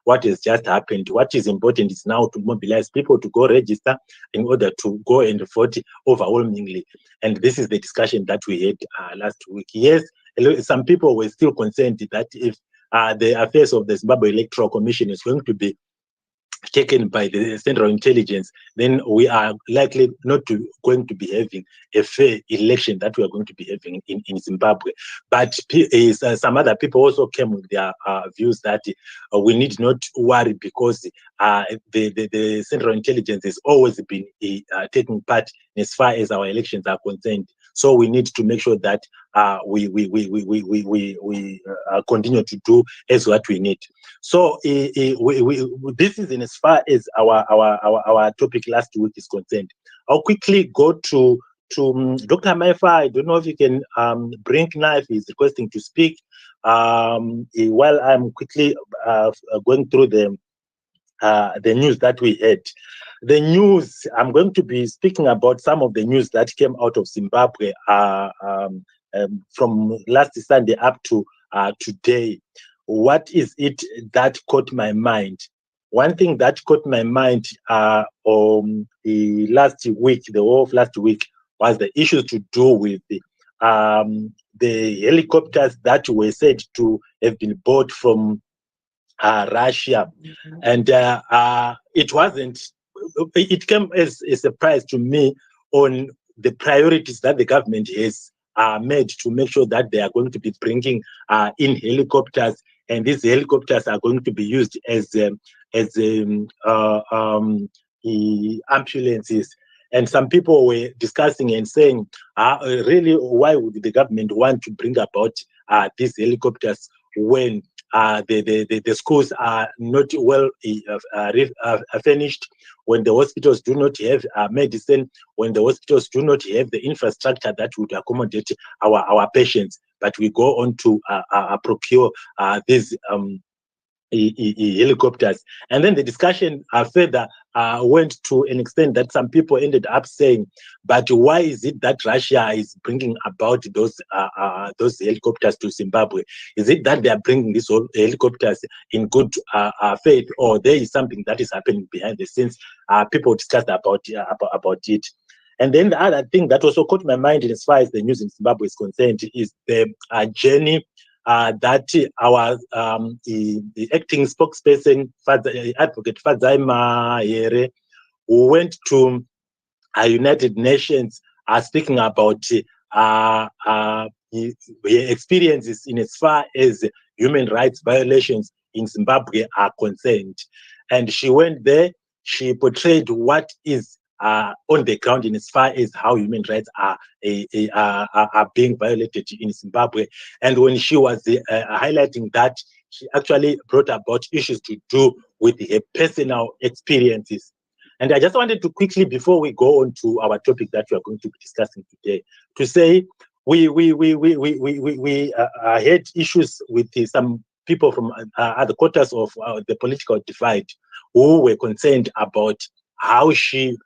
what has just happened. What is important is now to mobilize people to go register in order to go and vote overwhelmingly. And this is the discussion that we had last week. Yes, some people were still concerned that if the affairs of the Zimbabwe Electoral Commission is going to be taken by the Central Intelligence, then we are likely not going to be having a fair election that we are going to be having in Zimbabwe. But some other people also came with their views that we need not worry because the Central Intelligence has always been taking part as far as our elections are concerned. So we need to make sure that we continue to do as what we need. So this is in as far as our topic last week is concerned. I'll quickly go to Dr. Maifa. I don't know if you can bring knife. He's requesting to speak. While I'm quickly going through the news that we had. The news, I'm going to be speaking about some of the news that came out of Zimbabwe from last Sunday up to today. What is it that caught my mind? One thing that caught my mind the last week, the whole of last week, was the issues to do with the helicopters that were said to have been bought from Russia. And it wasn't, it came as a surprise to me on the priorities that the government has made to make sure that they are going to be bringing in helicopters, and these helicopters are going to be used as ambulances. And some people were discussing and saying, really, why would the government want to bring about these helicopters when the schools are not well furnished, when the hospitals do not have medicine, when the hospitals do not have the infrastructure that would accommodate our patients, but we go on to procure these helicopters. And then the discussion further went to an extent that some people ended up saying, but why is it that Russia is bringing about those helicopters to Zimbabwe? Is it that they are bringing these helicopters in good faith, or there is something that is happening behind the scenes? People discussed about it. And then the other thing that also caught my mind as far as the news in Zimbabwe is concerned is the journey that our the acting spokesperson, Advocate Fadzaima Here, who went to United Nations, speaking about experiences in as far as human rights violations in Zimbabwe are concerned. And she went there, she portrayed what is on the ground in as far as how human rights are being violated in Zimbabwe. And when she was highlighting that, she actually brought about issues to do with her personal experiences. And I just wanted to quickly, before we go on to our topic that we are going to be discussing today, to say we had issues with some people from other quarters of the political divide who were concerned about how she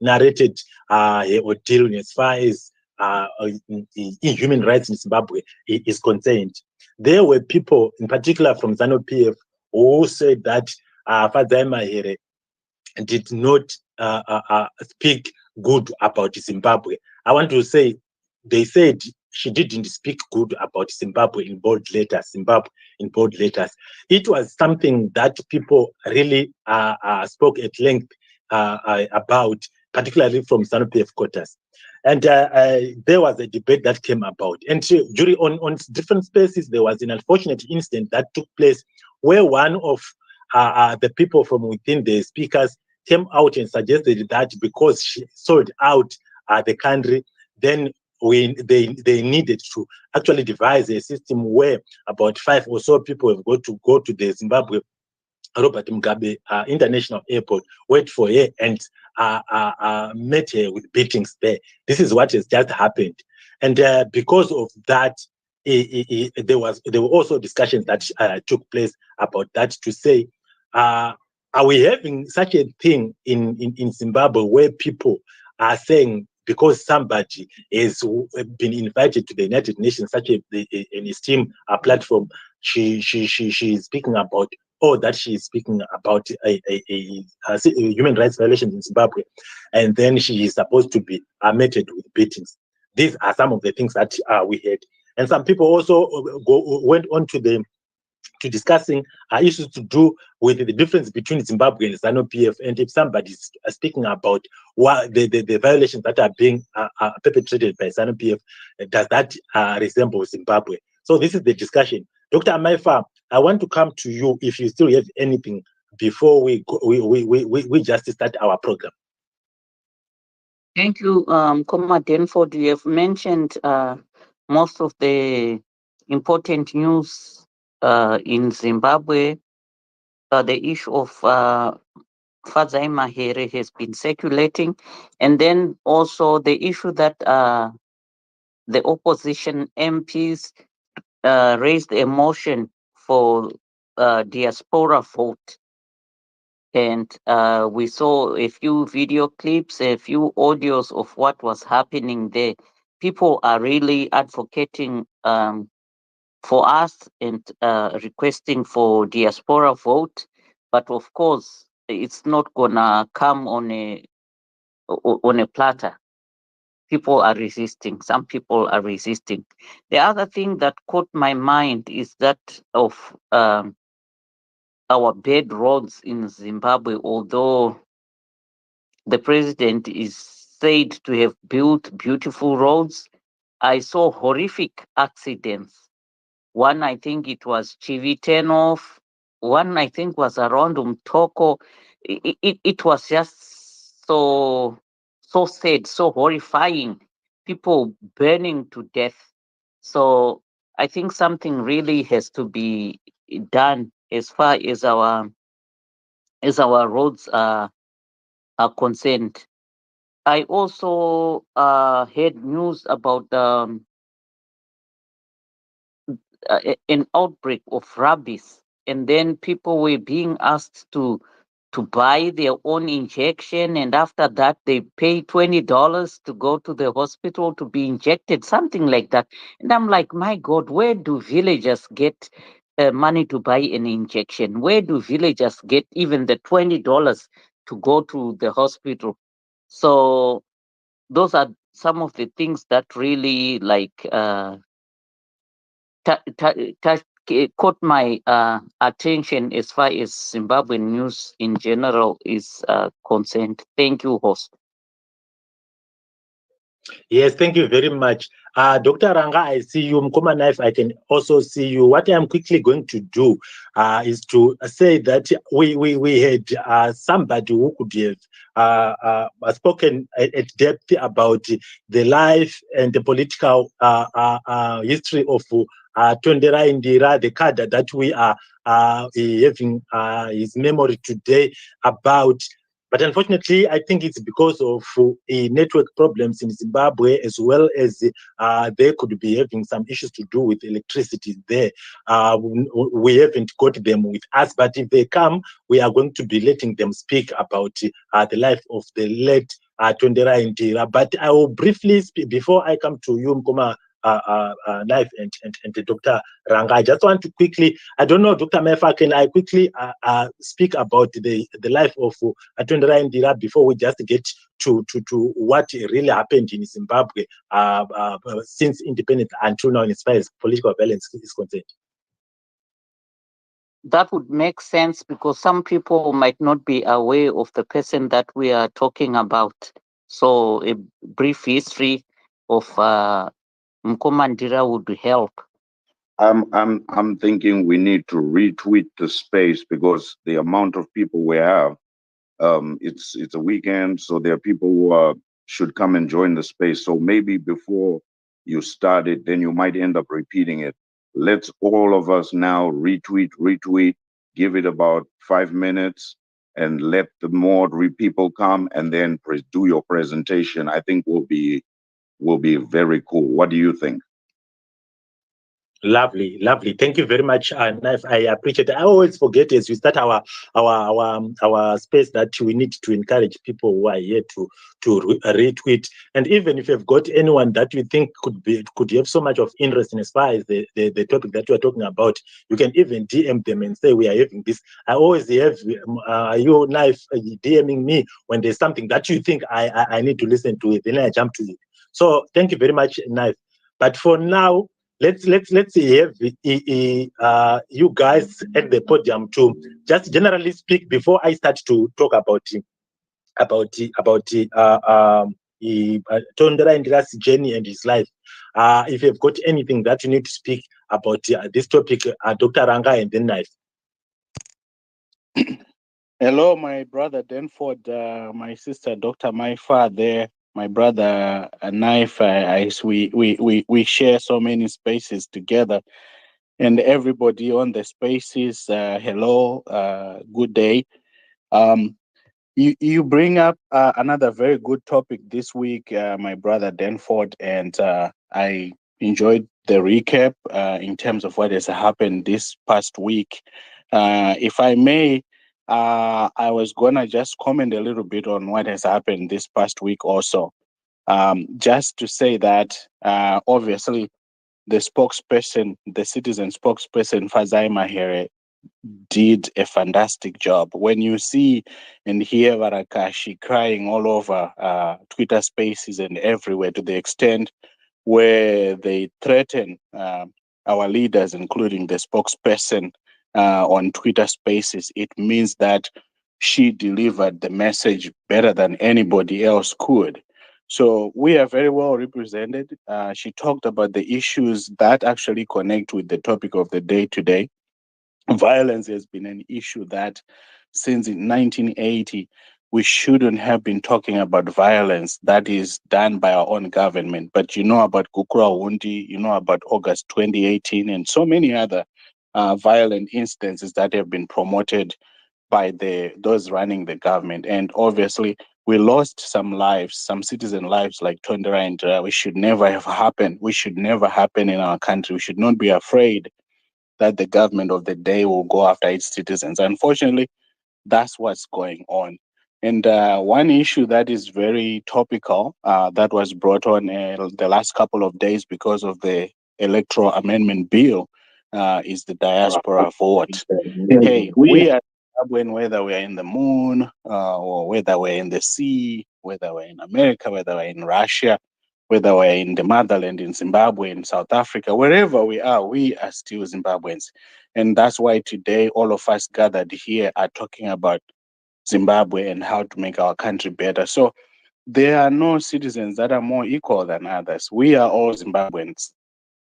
narrated her ordeal as far as human rights in Zimbabwe is concerned. There were people, in particular from ZANU-PF, who said that Fadzaima Here did not speak good about Zimbabwe. I want to say, they said she didn't speak good about Zimbabwe in bold letters. Zimbabwe in bold letters. It was something that people really spoke at length about, particularly from ZANU-PF quarters. And there was a debate that came about. And during on different spaces, there was an unfortunate incident that took place where one of the people from within the speakers came out and suggested that because she sold out the country, then they needed to actually devise a system where about 5 or so people have got to go to the Zimbabwe Robert Mugabe International Airport, wait for her, and met her with beatings there. This is what has just happened. And because of that, there were also discussions that took place about that, to say, are we having such a thing in Zimbabwe where people are saying, because somebody has been invited to the United Nations, such an esteemed platform, she is speaking about, or that she is speaking about a human rights violations in Zimbabwe, and then she is supposed to be meted with beatings. These are some of the things that we heard. And some people also went on to discussing issues to do with the difference between Zimbabwe and ZANU-PF. And if somebody is speaking about what the violations that are being perpetrated by ZANU-PF, does that resemble Zimbabwe? So this is the discussion. Dr. Amaifa, I want to come to you if you still have anything before we just start our program. Thank you, Comrade Denford. You have mentioned most of the important news in Zimbabwe. The issue of Fadzai Mahere has been circulating, and then also the issue that the opposition MPs raised a motion for diaspora vote. And we saw a few video clips, a few audios of what was happening there. People are really advocating for us and requesting for diaspora vote. But of course, it's not gonna come on a platter. People are resisting. Some people are resisting. The other thing that caught my mind is that of our bad roads in Zimbabwe, although the president is said to have built beautiful roads. I saw horrific accidents. One, I think it was Chivitenov. One, I think, was around Umtoko. It was just so sad, so horrifying. People burning to death. So I think something really has to be done as far as our roads are concerned. I also heard news about an outbreak of rabies, and then people were being asked to buy their own injection, and after that they pay $20 to go to the hospital to be injected, something like that. And I'm like, my God, where do villagers get money to buy an injection? Where do villagers get even the $20 to go to the hospital? So those are some of the things that really caught my attention as far as Zimbabwean news in general is concerned. Thank you, host. Yes, thank you very much. Dr. Ranga, I see you. Mkoma Knife, I can also see you. What I'm quickly going to do is to say that we had somebody who could have spoken at depth about the life and the political history of Tonderai Ndira, the card that we are having his memory today about. But unfortunately, I think it's because of network problems in Zimbabwe, as well as they could be having some issues to do with electricity there. We haven't got them with us, but if they come, we are going to be letting them speak about the life of the late Tonderai Ndira. But I will briefly speak before I come to you, Mkoma Knife and Dr. Ranga. I just want to quickly, I don't know, Dr. Mefa, can I quickly speak about the life of Tonderai Ndira before we just get to what really happened in Zimbabwe since independence until now, as far as political violence is concerned? That would make sense because some people might not be aware of the person that we are talking about. So a brief history of Mkoma Ndira would help. I'm thinking we need to retweet the space because the amount of people we have, it's a weekend, so there are people who should come and join the space. So maybe before you start it, then you might end up repeating it. Let's all of us now retweet, give it about 5 minutes, and let the more people come, and then do your presentation. I think will be very cool. What do you think? Lovely, lovely. Thank you very much, Naif. I appreciate it. I always forget as we start our space that we need to encourage people who are here to retweet. And even if you've got anyone that you think could have so much of interest in as far as the topic that you are talking about, you can even DM them and say we are having this. I always have you, Naif, DMing me when there's something that you think I need to listen to it. Then I jump to it. So thank you very much, Naif. But for now, let's have you guys at the podium to just generally speak before I start to talk about Tonderai Ndira's journey and his life. If you've got anything that you need to speak about this topic, Dr. Ranga and then Knife. Hello, my brother Denford, my sister Dr. Maifa there, my brother Knife. We share so many spaces together, and everybody on the spaces. Hello, good day. Um, you bring up another very good topic this week, my brother Denford, and I enjoyed the recap in terms of what has happened this past week. If I may, I was gonna just comment a little bit on what has happened this past week also. Just to say that obviously the spokesperson, the citizen spokesperson Fazai Mahere, did a fantastic job. When you see and hear Varakashi crying all over Twitter spaces and everywhere to the extent where they threaten our leaders, including the spokesperson on Twitter spaces, it means that she delivered the message better than anybody else could. So we are very well represented. She talked about the issues that actually connect with the topic of the day today. Violence has been an issue that since in 1980 we shouldn't have been talking about violence that is done by our own government. But you know about Kukura Wundi, you know about August 2018, and so many other violent instances that have been promoted by those running the government. And obviously, we lost some lives, some citizen lives like Tonderai Ndira. We should never have happened. We should never happen in our country. We should not be afraid that the government of the day will go after its citizens. Unfortunately, that's what's going on. And one issue that is very topical that was brought on the last couple of days because of the electoral amendment bill is the diaspora vote. Hey, we are when whether we're in the moon or whether we're in the sea, whether we're in America, whether we're in Russia, whether we're in the motherland, in Zimbabwe, in South Africa, wherever we are still Zimbabweans. And that's why today all of us gathered here are talking about Zimbabwe and how to make our country better. So there are no citizens that are more equal than others. We are all Zimbabweans.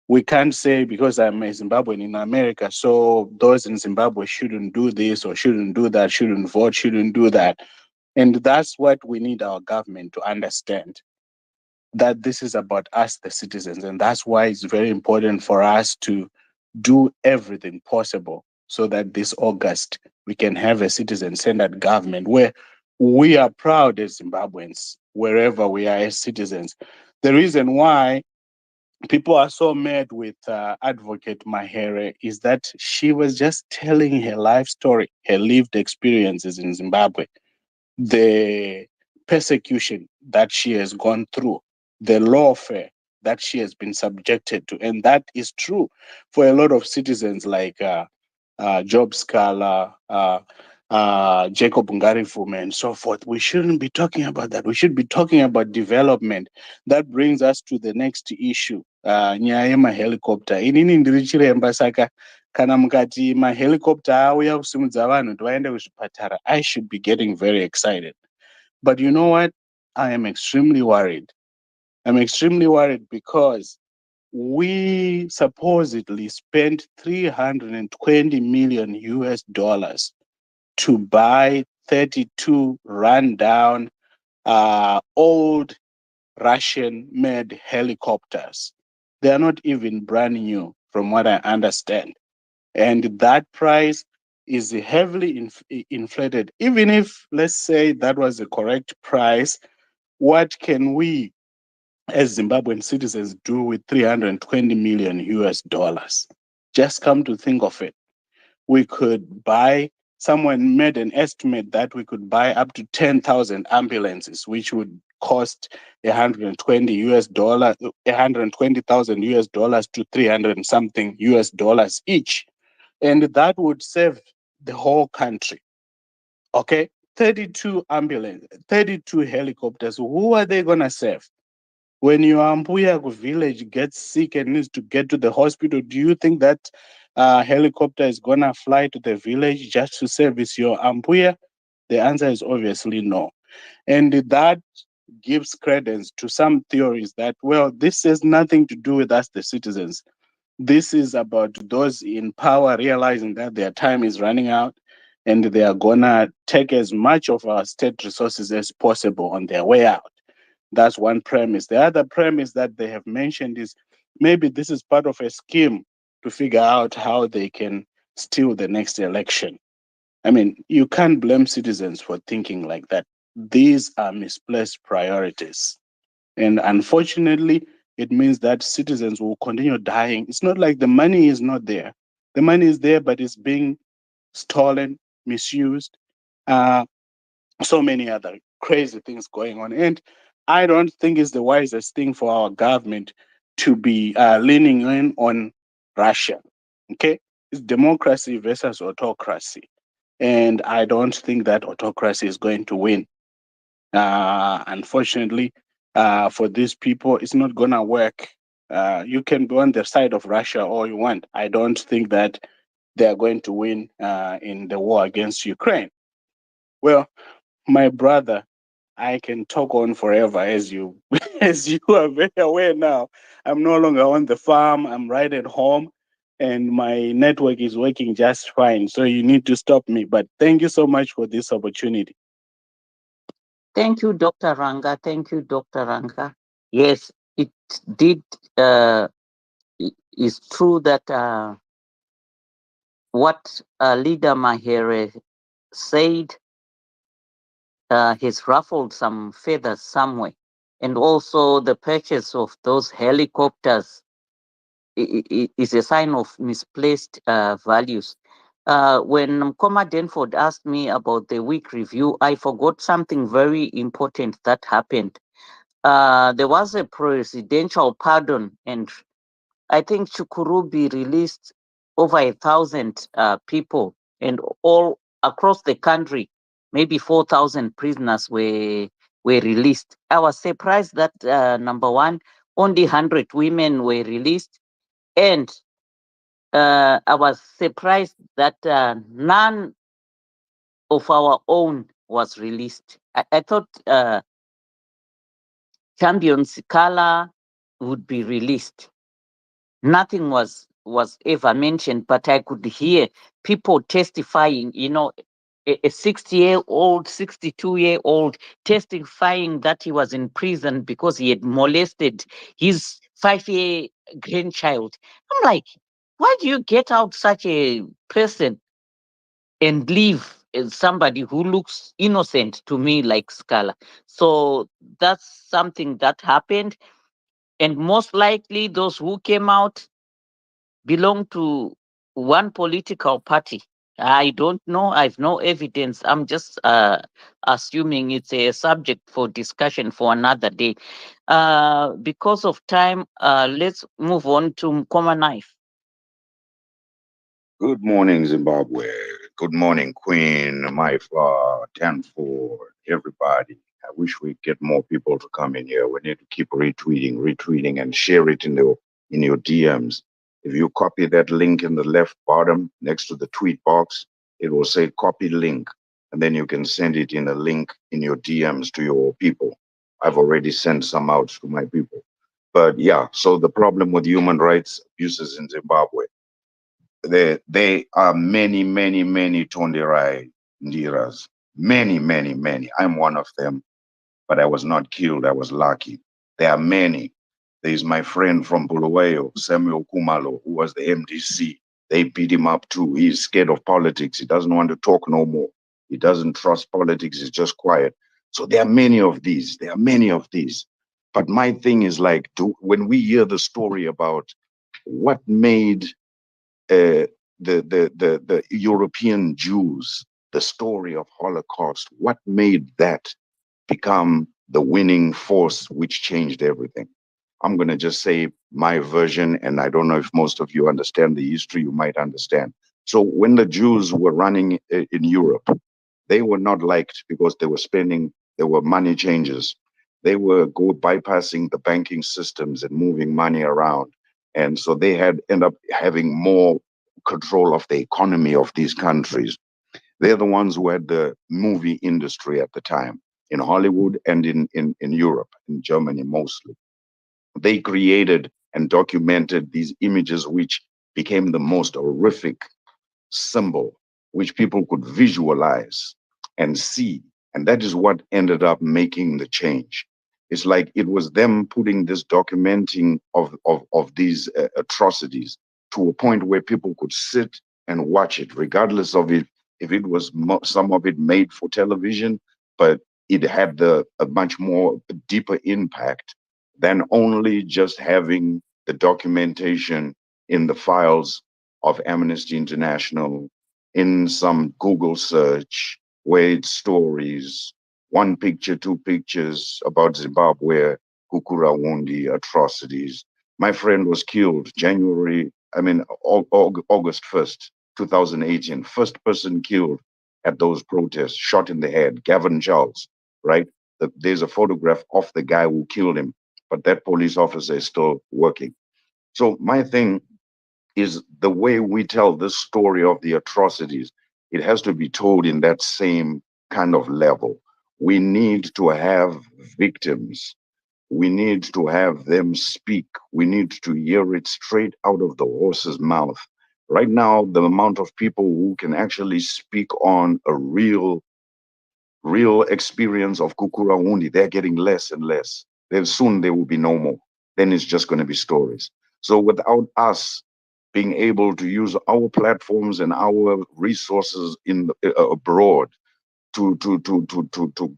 We can't say because I'm a Zimbabwean in America, so those in Zimbabwe shouldn't do this or shouldn't do that, shouldn't vote, shouldn't do that. And that's what we need our government to understand, that this is about us, the citizens. And that's why it's very important for us to do everything possible so that this August we can have a citizen-centered government where we are proud as Zimbabweans, wherever we are as citizens. The reason why people are so mad with Advocate Mahere is that she was just telling her life story, her lived experiences in Zimbabwe, the persecution that she has gone through, the lawfare that she has been subjected to. And that is true for a lot of citizens like Job Scala, Jacob Ngarifume, and so forth. We shouldn't be talking about that. We should be talking about development. That brings us to the next issue. Nyaya yemahelicopter. Inini ndiri chiremba saka kana mukati mahelicopter auya kusimudza vanhu kuti vaende kuzvipatara, I should be getting very excited. But you know what? I am extremely worried. I'm extremely worried because we supposedly spent 320 million US dollars to buy 32 rundown old Russian made helicopters. They are not even brand new from what I understand. And that price is heavily inflated. Even if, let's say, that was the correct price, what can we as Zimbabwean citizens do with 320 million US dollars. Just come to think of it. We could buy, someone made an estimate that we could buy up to 10,000 ambulances, which would cost 120 US dollar, 120,000 US dollars to 300 and something US dollars each. And that would save the whole country. Okay? 32 ambulance, 32 helicopters. Who are they gonna save? When your Ampuya village gets sick and needs to get to the hospital, do you think that helicopter is gonna fly to the village just to service your Ampuya? The answer is obviously no. And that gives credence to some theories that, well, this has nothing to do with us, the citizens. This is about those in power realizing that their time is running out and they are gonna take as much of our state resources as possible on their way out. That's one premise. The other premise that they have mentioned is maybe this is part of a scheme to figure out how they can steal the next election. I mean, you can't blame citizens for thinking like that. These are misplaced priorities. And unfortunately, it means that citizens will continue dying. It's not like the money is not there. The money is there, but it's being stolen, misused, uh, so many other crazy things going on. And I don't think it's the wisest thing for our government to be leaning in on Russia. Okay? It's democracy versus autocracy. And I don't think that autocracy is going to win. Unfortunately, for these people, it's not going to work. You can be on the side of Russia all you want. I don't think that they are going to win in the war against Ukraine. Well, my brother, I can talk on forever, as you as you are very aware now. I'm no longer on the farm. I'm right at home, and my network is working just fine. So you need to stop me. But thank you so much for this opportunity. Thank you, Dr. Ranga. Thank you, Dr. Ranga. Yes, it did. Is true that what Leader Mahere said has ruffled some feathers somewhere. And also the purchase of those helicopters is a sign of misplaced values. When Coma Denford asked me about the week review, I forgot something very important that happened. There was a presidential pardon, and I think Chukurubi released over 1,000 people, and all across the country, maybe 4,000 prisoners were released. I was surprised that number one, only 100 women were released, and I was surprised that none of our own was released. I thought Champion Sikala would be released. Nothing was ever mentioned, but I could hear people testifying, a 60-year-old, 62-year-old testifying that he was in prison because he had molested his 5-year grandchild. I'm like, why do you get out such a person and leave somebody who looks innocent to me like Scala? So that's something that happened. And most likely those who came out belong to one political party. I don't know. I've no evidence. I'm just assuming it's a subject for discussion for another day. Because of time, let's move on to Common Knife. Good morning, Zimbabwe. Good morning, Queen, Maifa, Tanfor, everybody. I wish we get more people to come in here. We need to keep retweeting, and share it in your DMs. If you copy that link in the left bottom next to the tweet box, it will say copy link, and then you can send it in a link in your DMs to your people. I've already sent some out to my people. But yeah, so the problem with human rights abuses in Zimbabwe, there are many, many, many Tonderai Ndiras. Many, many, many. I'm one of them, but I was not killed. I was lucky. There are many. There's my friend from Bulawayo, Samuel Kumalo, who was the MDC. They beat him up too. He's scared of politics. He doesn't want to talk no more. He doesn't trust politics. He's just quiet. So there are many of these. There are many of these. But my thing is like, when we hear the story about what made the European Jews, the story of Holocaust, what made that become the winning force which changed everything? I'm going to just say my version, and I don't know if most of you understand the history, you might understand. So when the Jews were running in Europe, they were not liked because they were money changers. They were bypassing the banking systems and moving money around. And so they had end up having more control of the economy of these countries. They're the ones who had the movie industry at the time in Hollywood and in Europe, in Germany mostly. They created and documented these images which became the most horrific symbol which people could visualize and see. And that is what ended up making the change. It's like it was them putting this documenting of these atrocities to a point where people could sit and watch it, regardless of it, if it was some of it made for television, but it had a much more deeper impact than only just having the documentation in the files of Amnesty International, in some Google search where it's stories, one picture, two pictures about Zimbabwe, Kukurawundi atrocities. My friend was killed August 1st, 2018. First person killed at those protests, shot in the head, Gavin Charles, right? There's a photograph of the guy who killed him, but that police officer is still working. So my thing is the way we tell this story of the atrocities, it has to be told in that same kind of level. We need to have victims. We need to have them speak. We need to hear it straight out of the horse's mouth. Right now, the amount of people who can actually speak on a real experience of Kukurawundi, they're getting less and less. Then soon there will be no more. Then it's just going to be stories. So without us being able to use our platforms and our resources abroad to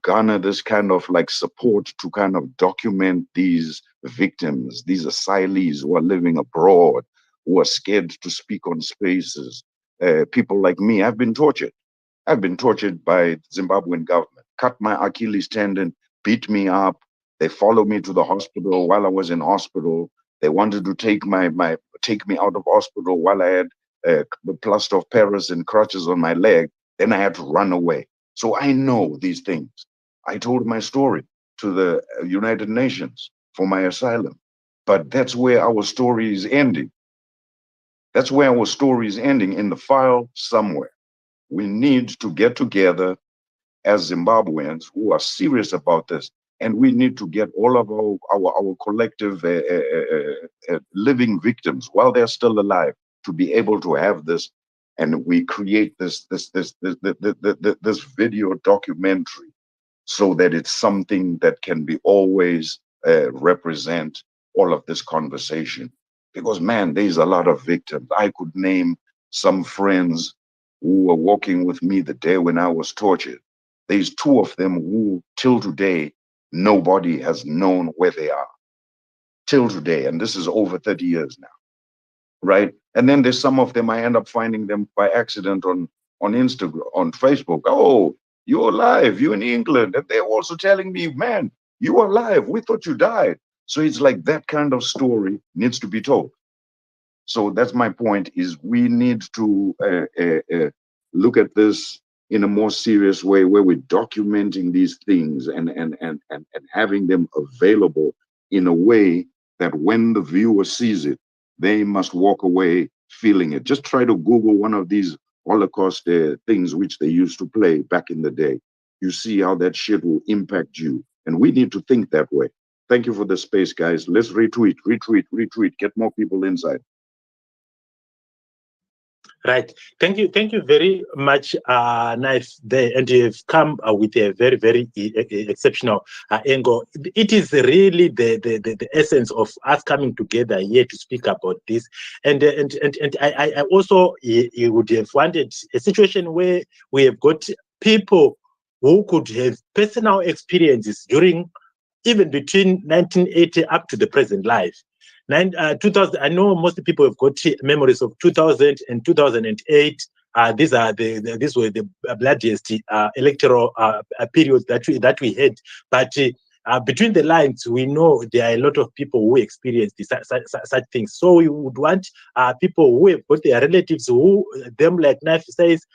garner this kind of like support to kind of document these victims, these asylees who are living abroad, who are scared to speak on spaces. People like me, I've been tortured. I've been tortured by Zimbabwean government, cut my Achilles tendon, beat me up. They followed me to the hospital while I was in hospital. They wanted to take me out of hospital while I had the plaster of Paris and crutches on my leg. Then I had to run away. So I know these things. I told my story to the United Nations for my asylum. But that's where our story is ending. That's where our story is ending, in the file somewhere. We need to get together as Zimbabweans who are serious about this, and we need to get all of our collective living victims while they're still alive to be able to have this, and we create this video documentary so that it's something that can be always represent all of this conversation. Because man, there's a lot of victims. I could name some friends who were walking with me the day when I was tortured. There's two of them who, till today, nobody has known where they are. Till today, and this is over 30 years now, right? And then there's some of them, I end up finding them by accident on Instagram, on Facebook. Oh, you're alive, you're in England. And they're also telling me, man, you are alive, we thought you died. So it's like that kind of story needs to be told. So that's my point, is we need to look at this in a more serious way, where we're documenting these things and having them available in a way that when the viewer sees it, they must walk away feeling it. Just try to Google one of these Holocaust things which they used to play back in the day. You see how that shit will impact you. And we need to think that way. Thank you for the space, guys. Let's retweet, get more people inside. Right. Thank you very much, Knife, there. And you have come with a very, very exceptional angle. It is really the essence of us coming together here to speak about this. And I also would have wanted a situation where we have got people who could have personal experiences during even between 1980 up to the present life. 2000, I know most people have got memories of 2000 and 2008. These were the bloodiest electoral periods that we had. But between the lines, we know there are a lot of people who experienced such things. So we would want people who have got their relatives who, them like Nafi says,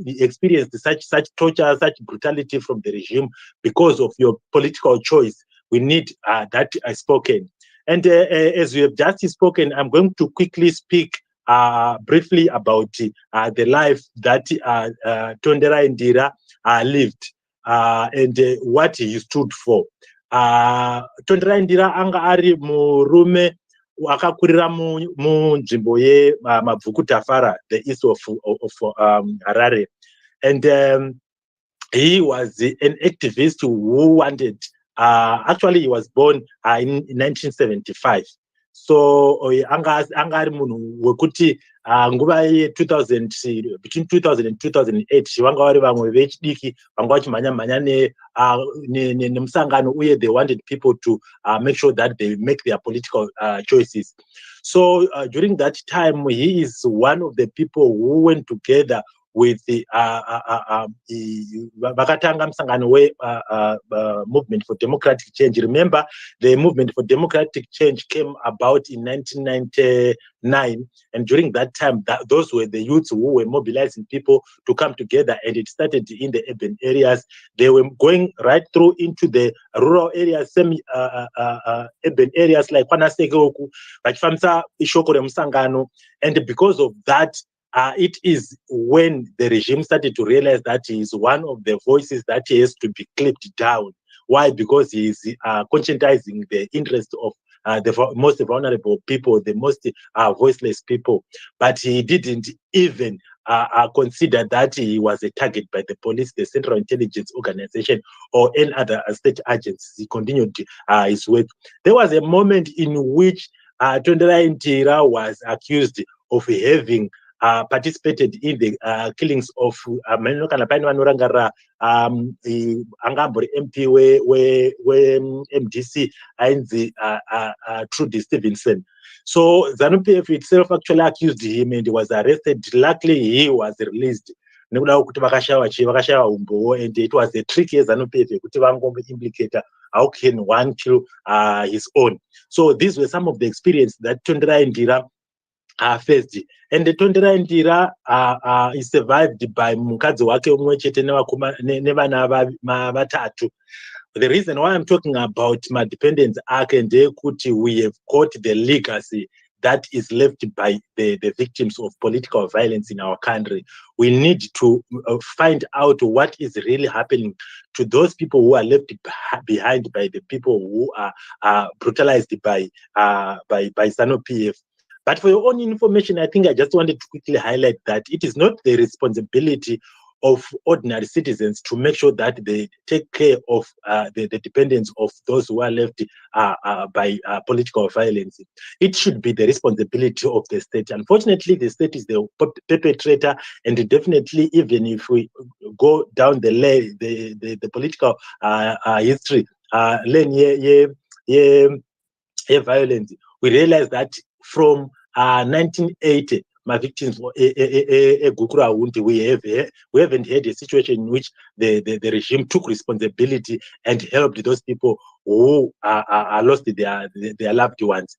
experienced such torture, such brutality from the regime because of your political choice. We need that spoken. And as we have just spoken, I'm going to quickly speak briefly about the life that Tonderai Ndira lived and what he stood for. Tonderai Ndira anga ari murume akakurira munzvimbo yemabvukutafara, the east of Harare. And he was an activist who wanted, actually he was born in 1975. So anga ari munhu wekuti nguva ye 2000, between 2000 and 2008 vanga vari vamwe vechidiki vanga vachimhanya nemusangano uye they wanted people to make sure that they make their political choices. So during that time, he is one of the people who went together with the vakatanga musangano movement for democratic change. Remember, the movement for democratic change came about in 1999, and during that time, those were the youths who were mobilizing people to come together, and it started in the urban areas. They were going right through into the rural areas, semi-urban areas like Kwanasekeoku, vachifambisa ishoko remusangano, and because of that, it is when the regime started to realize that he is one of the voices that has to be clipped down. Why? Because he is conscientizing the interest of the most vulnerable people, the most voiceless people. But he didn't even consider that he was a target by the police, the Central Intelligence Organization, or any other state agencies. He continued his work. There was a moment in which Tonderai Ndira was accused of having participated in the killings of kana paine vanorangarira angambori MP we-MDC ainzi Trudy Stevenson. So ZANU-PF itself actually accused him and he was arrested. Luckily, he was released. Nekuda kuti vakashaya umbowo, and it was a trick yeZANU-PF yekuti vangombo-implicate how can one kill his own. So these were some of the experience that Tonderai Ndira faced. And Tonderai Ndira is survived by mukadzi wake umwe chete nevana vatatu. The reason why I'm talking about my dependents and we have got the legacy that is left by the victims of political violence in our country. We need to find out what is really happening to those people who are left behind by the people who are brutalized by ZANU-PF. But for your own information, I think I just wanted to quickly highlight that it is not the responsibility of ordinary citizens to make sure that they take care of the dependence of those who are left by political violence. It should be the responsibility of the state. Unfortunately, the state is the perpetrator, and definitely, even if we go down the political history lane, violence, we realize that from 1980, my victims we haven't had a situation in which the regime took responsibility and helped those people who lost their loved ones.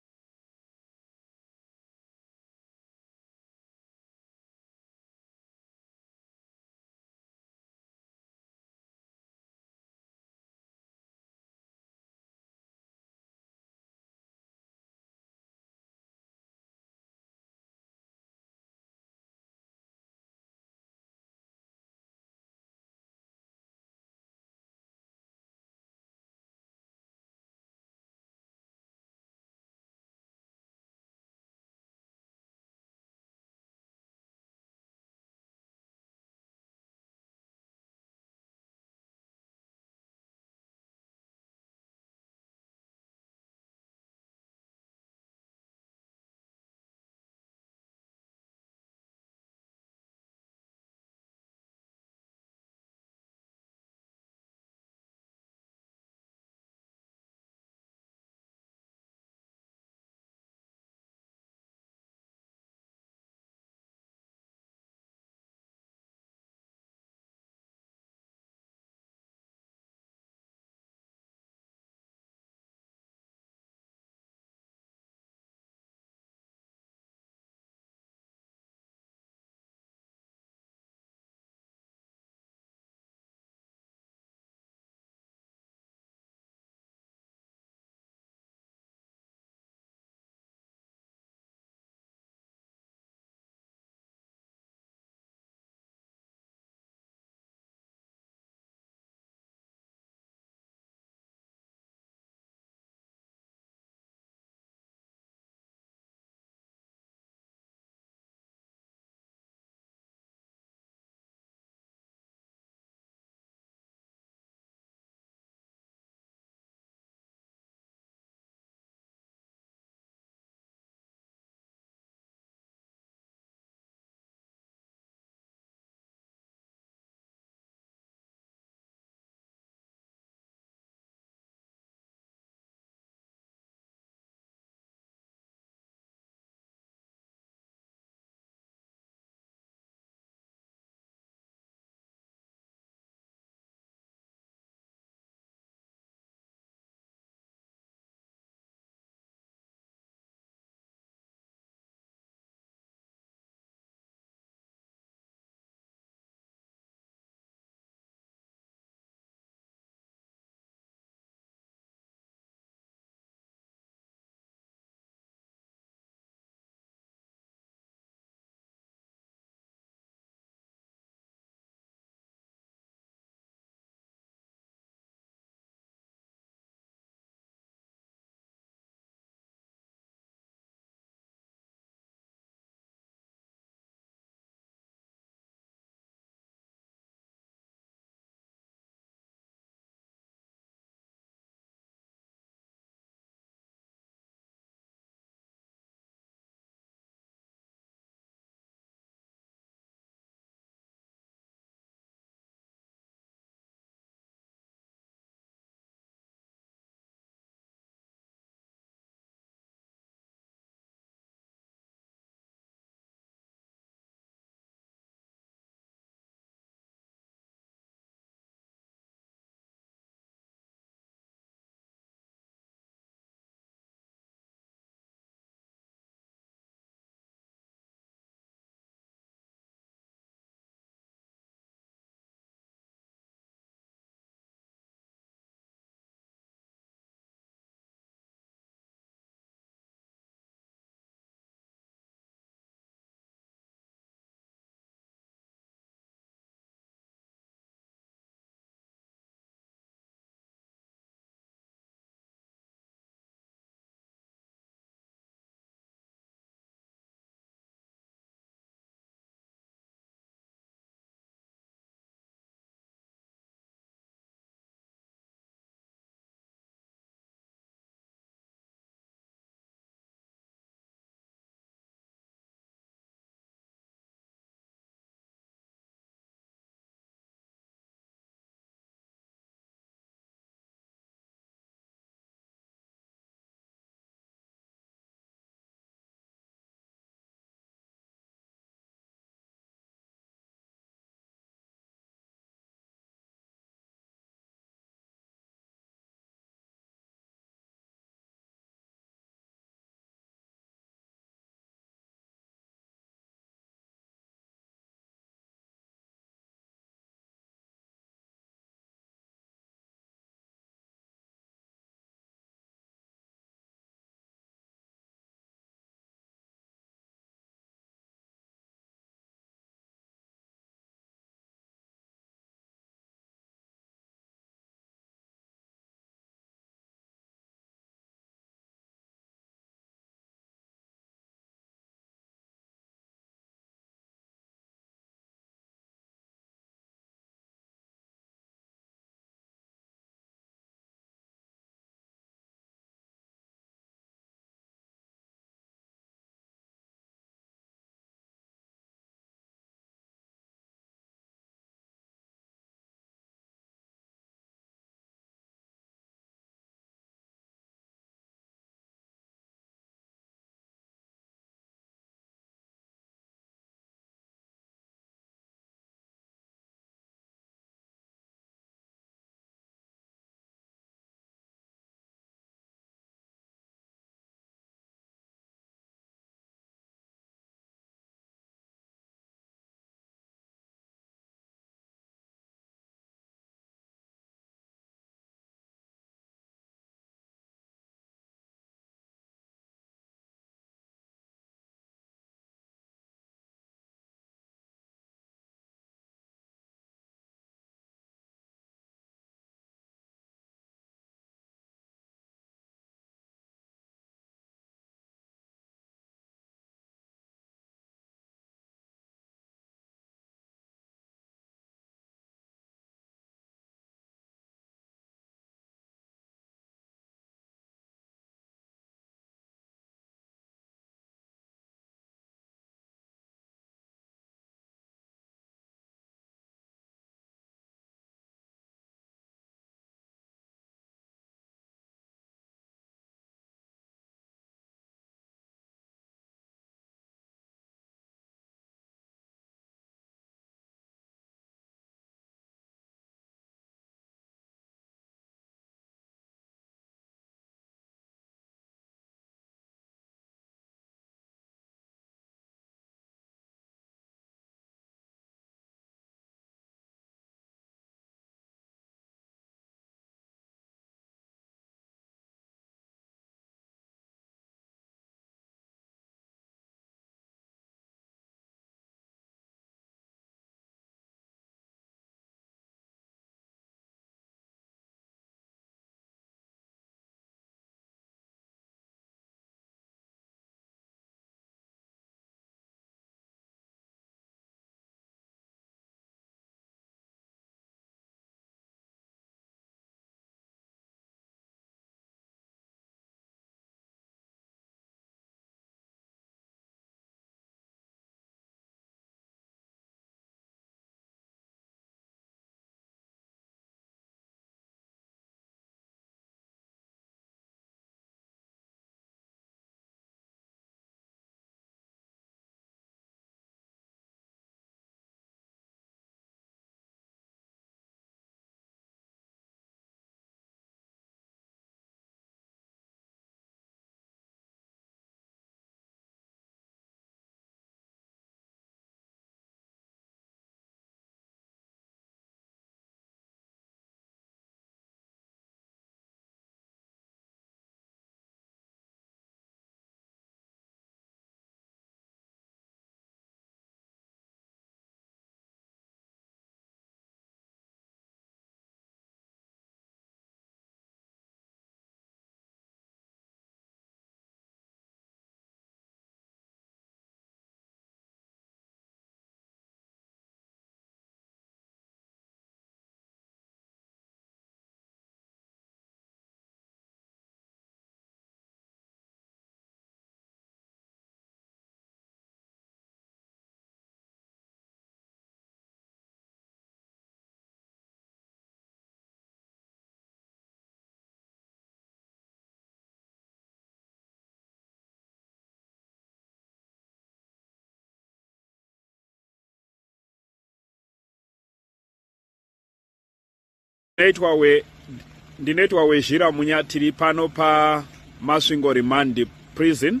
ndinetwa wezhira munyatiri pano pa Masvingo Remand Prison.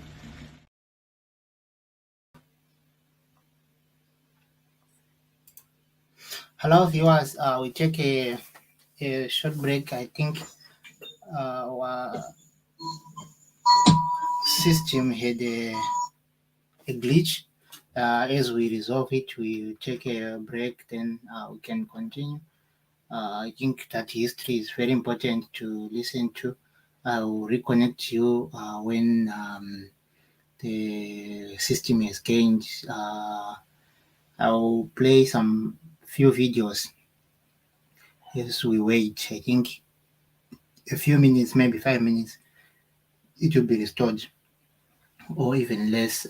Hello viewers, we take a short break. I think our system had a glitch. As we resolve it, we take a break, then we can continue. I think that history is very important to listen to. I will reconnect you when the system has gained. I'll play some few videos as we wait. I think a few minutes, maybe 5 minutes, it will be restored, or even less.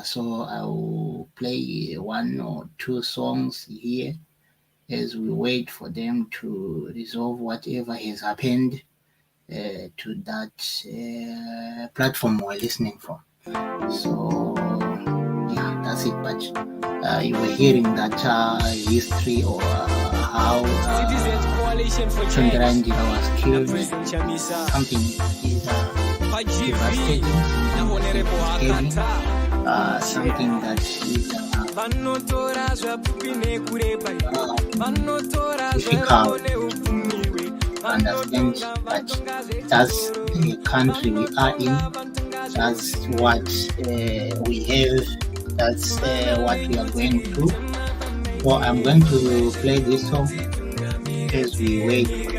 So I'll play 1 or 2 songs here as we wait for them to resolve whatever has happened to that platform we're listening from. So yeah, that's it. But you were hearing that history or how Tonderai Ndira was killed. Something is devastating, something that is difficult to understand, but that's the country we are in. That's what we have. That's what we are going through. So I'm going to play this song as we wait for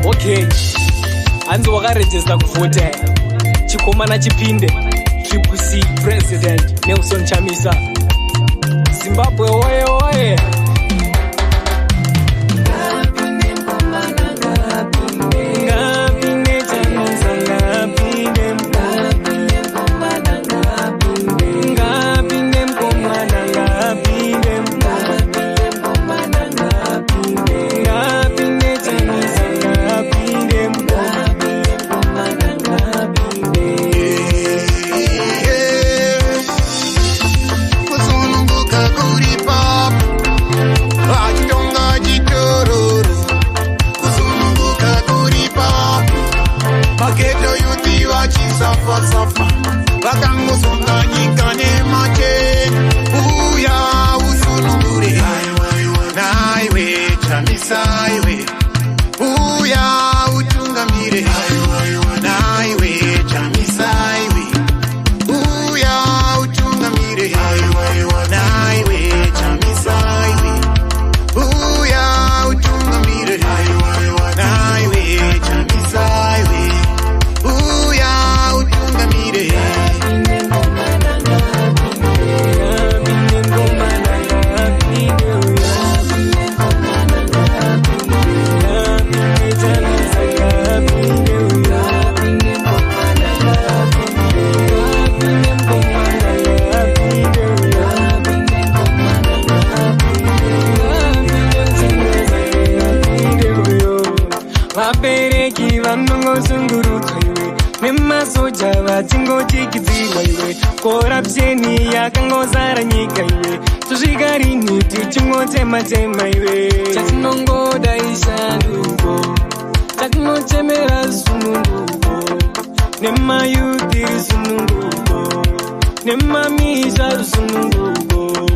Okay, anzi wakaregister kuvota chikomana chipinde Triple C President Nelson Chamisa Zimbabwe oye oye. Corruption yakangozara nyika iwe tuzvigarini tichingotema iwe chatinongoda ishanduko tatinochemera sununguko nemayuti sununguko nemamisha sununguko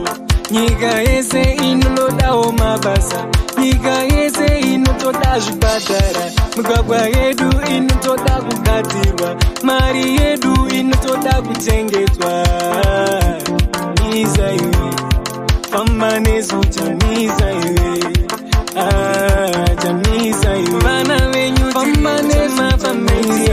nyika yese inodawo mabasa nyika yese inotoda zvipatara migwagwa yedu inotoda kugadzirwa mari yedu inotoda kuchengetwa miza iwe famba nesu chamiza iwe chamiza iwe vana venyu famba nemafamizi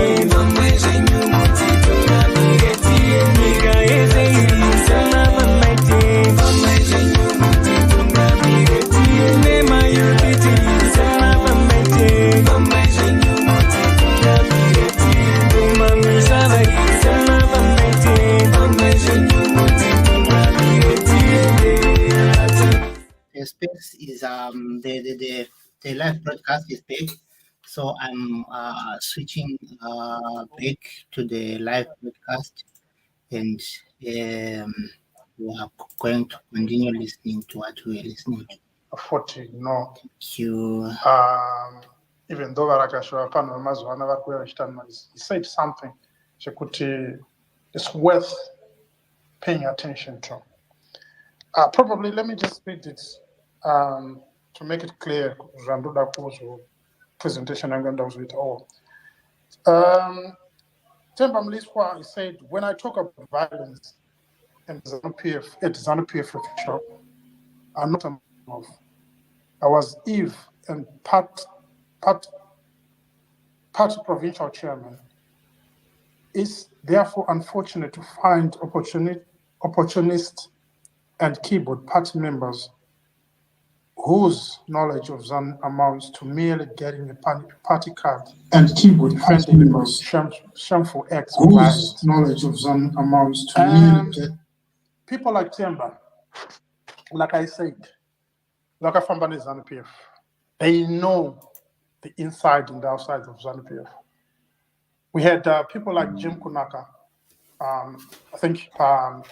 zvenyu mutitungamiretiye nyika yese irisema pamaite famba zvenyu mutitungamiretiye nemayutiti irisema pamaite famba zvenyu mutitungamiretiye kumamisava irisema pamaite famba zvenyu mutitungamiretiye the live broadcast is back. So I'm switching back to the live broadcast, and we are going to continue listening to what we are listening to. 40 no. Thank you. Even though Varakashwa Pano Mazwana he said something it's worth paying attention to. Probably let me just read it to make it clear. Randuda Kuzo presentation I'm going to do it all. Temba Mliswa said, when I talk about violence and ZANU-PF reflection, I'm not a of. I was Eve and part provincial chairman. It's therefore unfortunate to find opportunists and keyboard party members whose knowledge of ZAN amounts to merely getting a party card and keyboard party members shameful acts of violence. Knowledge of ZAN amounts to merely get people like Temba, like I said, like Afambane ZANU-PF, they know the inside and the outside of ZANU-PF. We had people like Jim Kunaka, I think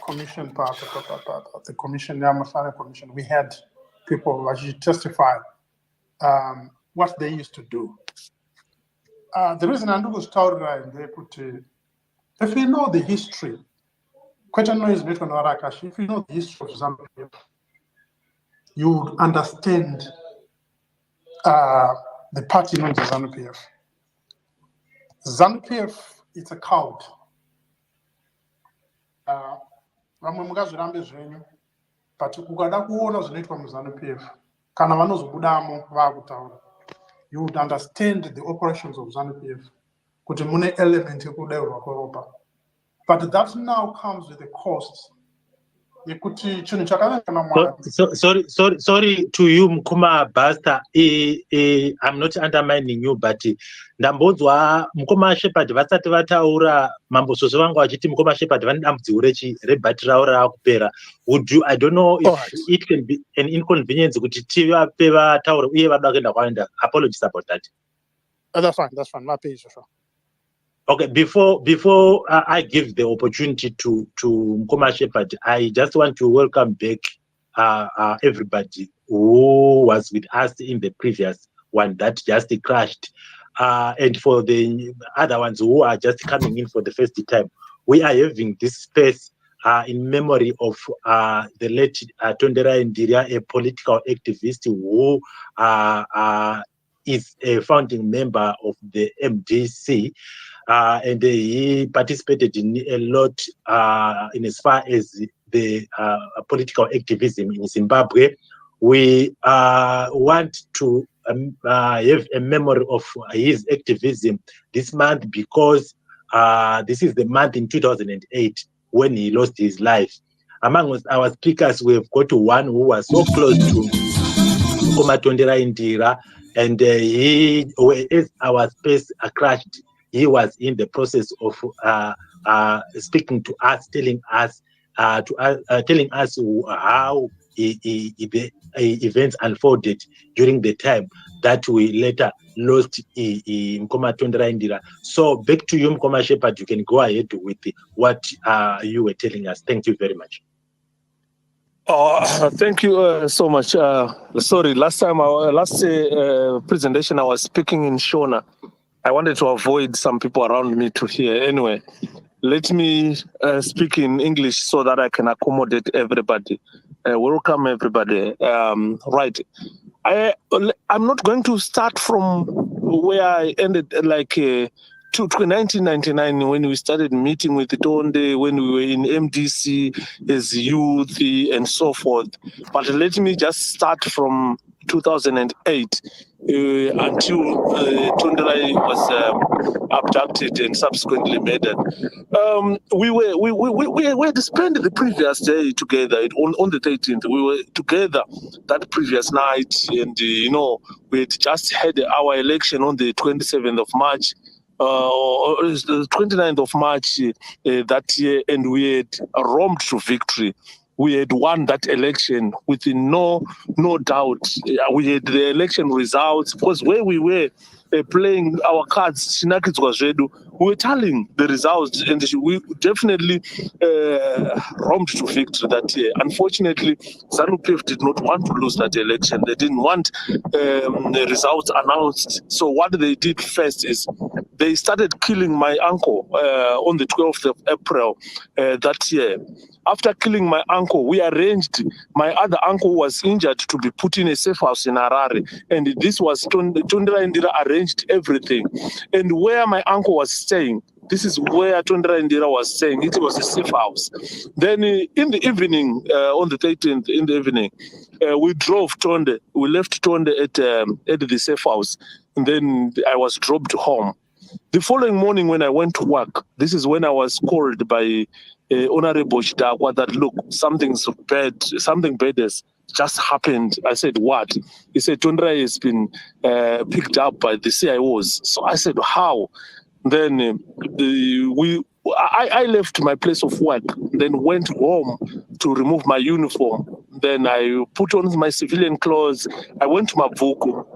commission part of the commission, the Amafana commission. We had people actually testify what they used to do. The reason Andugu Tonderai Ndira, if you know the history, if you know the history of ZANU-PF, you would understand the party known as ZANU-PF. ZANU-PF is a cult. But ukada kuona zinaitwa ZANU-PF kana vanozobudamo vakutaura, you would understand the operations of ZANU-PF kuti mune element yekudeurwa kweropa. But that now comes with a cost. Sorry to you, Mkuma Basta. I'm not undermining you, but ndambonzwa Mkuma Shepherd vasati vataura mambo soso vangu vachiti Mkuma Shepherd vane dambudziko rebhati ravo raakupera. Would you, I don't know if it can be an inconvenience kuti tivape vataura uye vada kuenda kwaenda. Apologies about that. That's fine. My page, sure. Okay, before I give the opportunity to Mkoma Shepherd, I just want to welcome back everybody who was with us in the previous one that just crashed. And for the other ones who are just coming in for the first time, we are having this space in memory of the late Tonderai Ndira, a political activist who is a founding member of the MDC. And he participated in a lot in as far as the political activism in Zimbabwe. We want to have a memory of his activism this month because this is the month in 2008 when he lost his life. Among our speakers, we've got one who was so close to Tonderai Ndira, and he, as our space crashed, he was in the process of speaking to us, telling us how the events unfolded during the time that we later lost Mkoma Tonderai Ndira. So back to you, Mkoma Shepherd. You can go ahead with what you were telling us. Thank you very much. Thank you so much. Sorry, last presentation I was speaking in Shona. I wanted to avoid some people around me to hear. Anyway, let me speak in English so that I can accommodate everybody. Welcome, everybody. Right. I'm not going to start from where I ended, like to 1999 when we started meeting with Tonde, when we were in MDC as youth and so forth. But let me just start from 2008 until Tonderai was abducted and subsequently murdered. We had spent the previous day together on the 13th. We were together that previous night, and we had just had our election on the 27th of March. The 29th of March that year, and we had roamed to victory. we had won that election with no doubt. We had the election results, because where we were playing our cards, we were telling the results, and we definitely roamed to victory that year. Unfortunately, ZANU-PF did not want to lose that election. They didn't want the results announced. So what they did first is they started killing my uncle on the 12th of April that year. After killing my uncle, we arranged, my other uncle was injured to be put in a safe house in Harare. And this was, Tonderai Ndira arranged everything. And where my uncle was staying, this is where Tonderai Ndira was staying. It was a safe house. Then in the evening, on the 13th, in the evening, we drove Tonde. We left Tonde at the safe house. And then I was dropped home. The following morning when I went to work, this is when I was called by Honorable Chidakwa that, look, something bad has just happened. I said, what? He said, Tonderai has been picked up by the CIOs. So I said, how? Then I left my place of work, then went home to remove my uniform. Then I put on my civilian clothes. I went to Mavuku.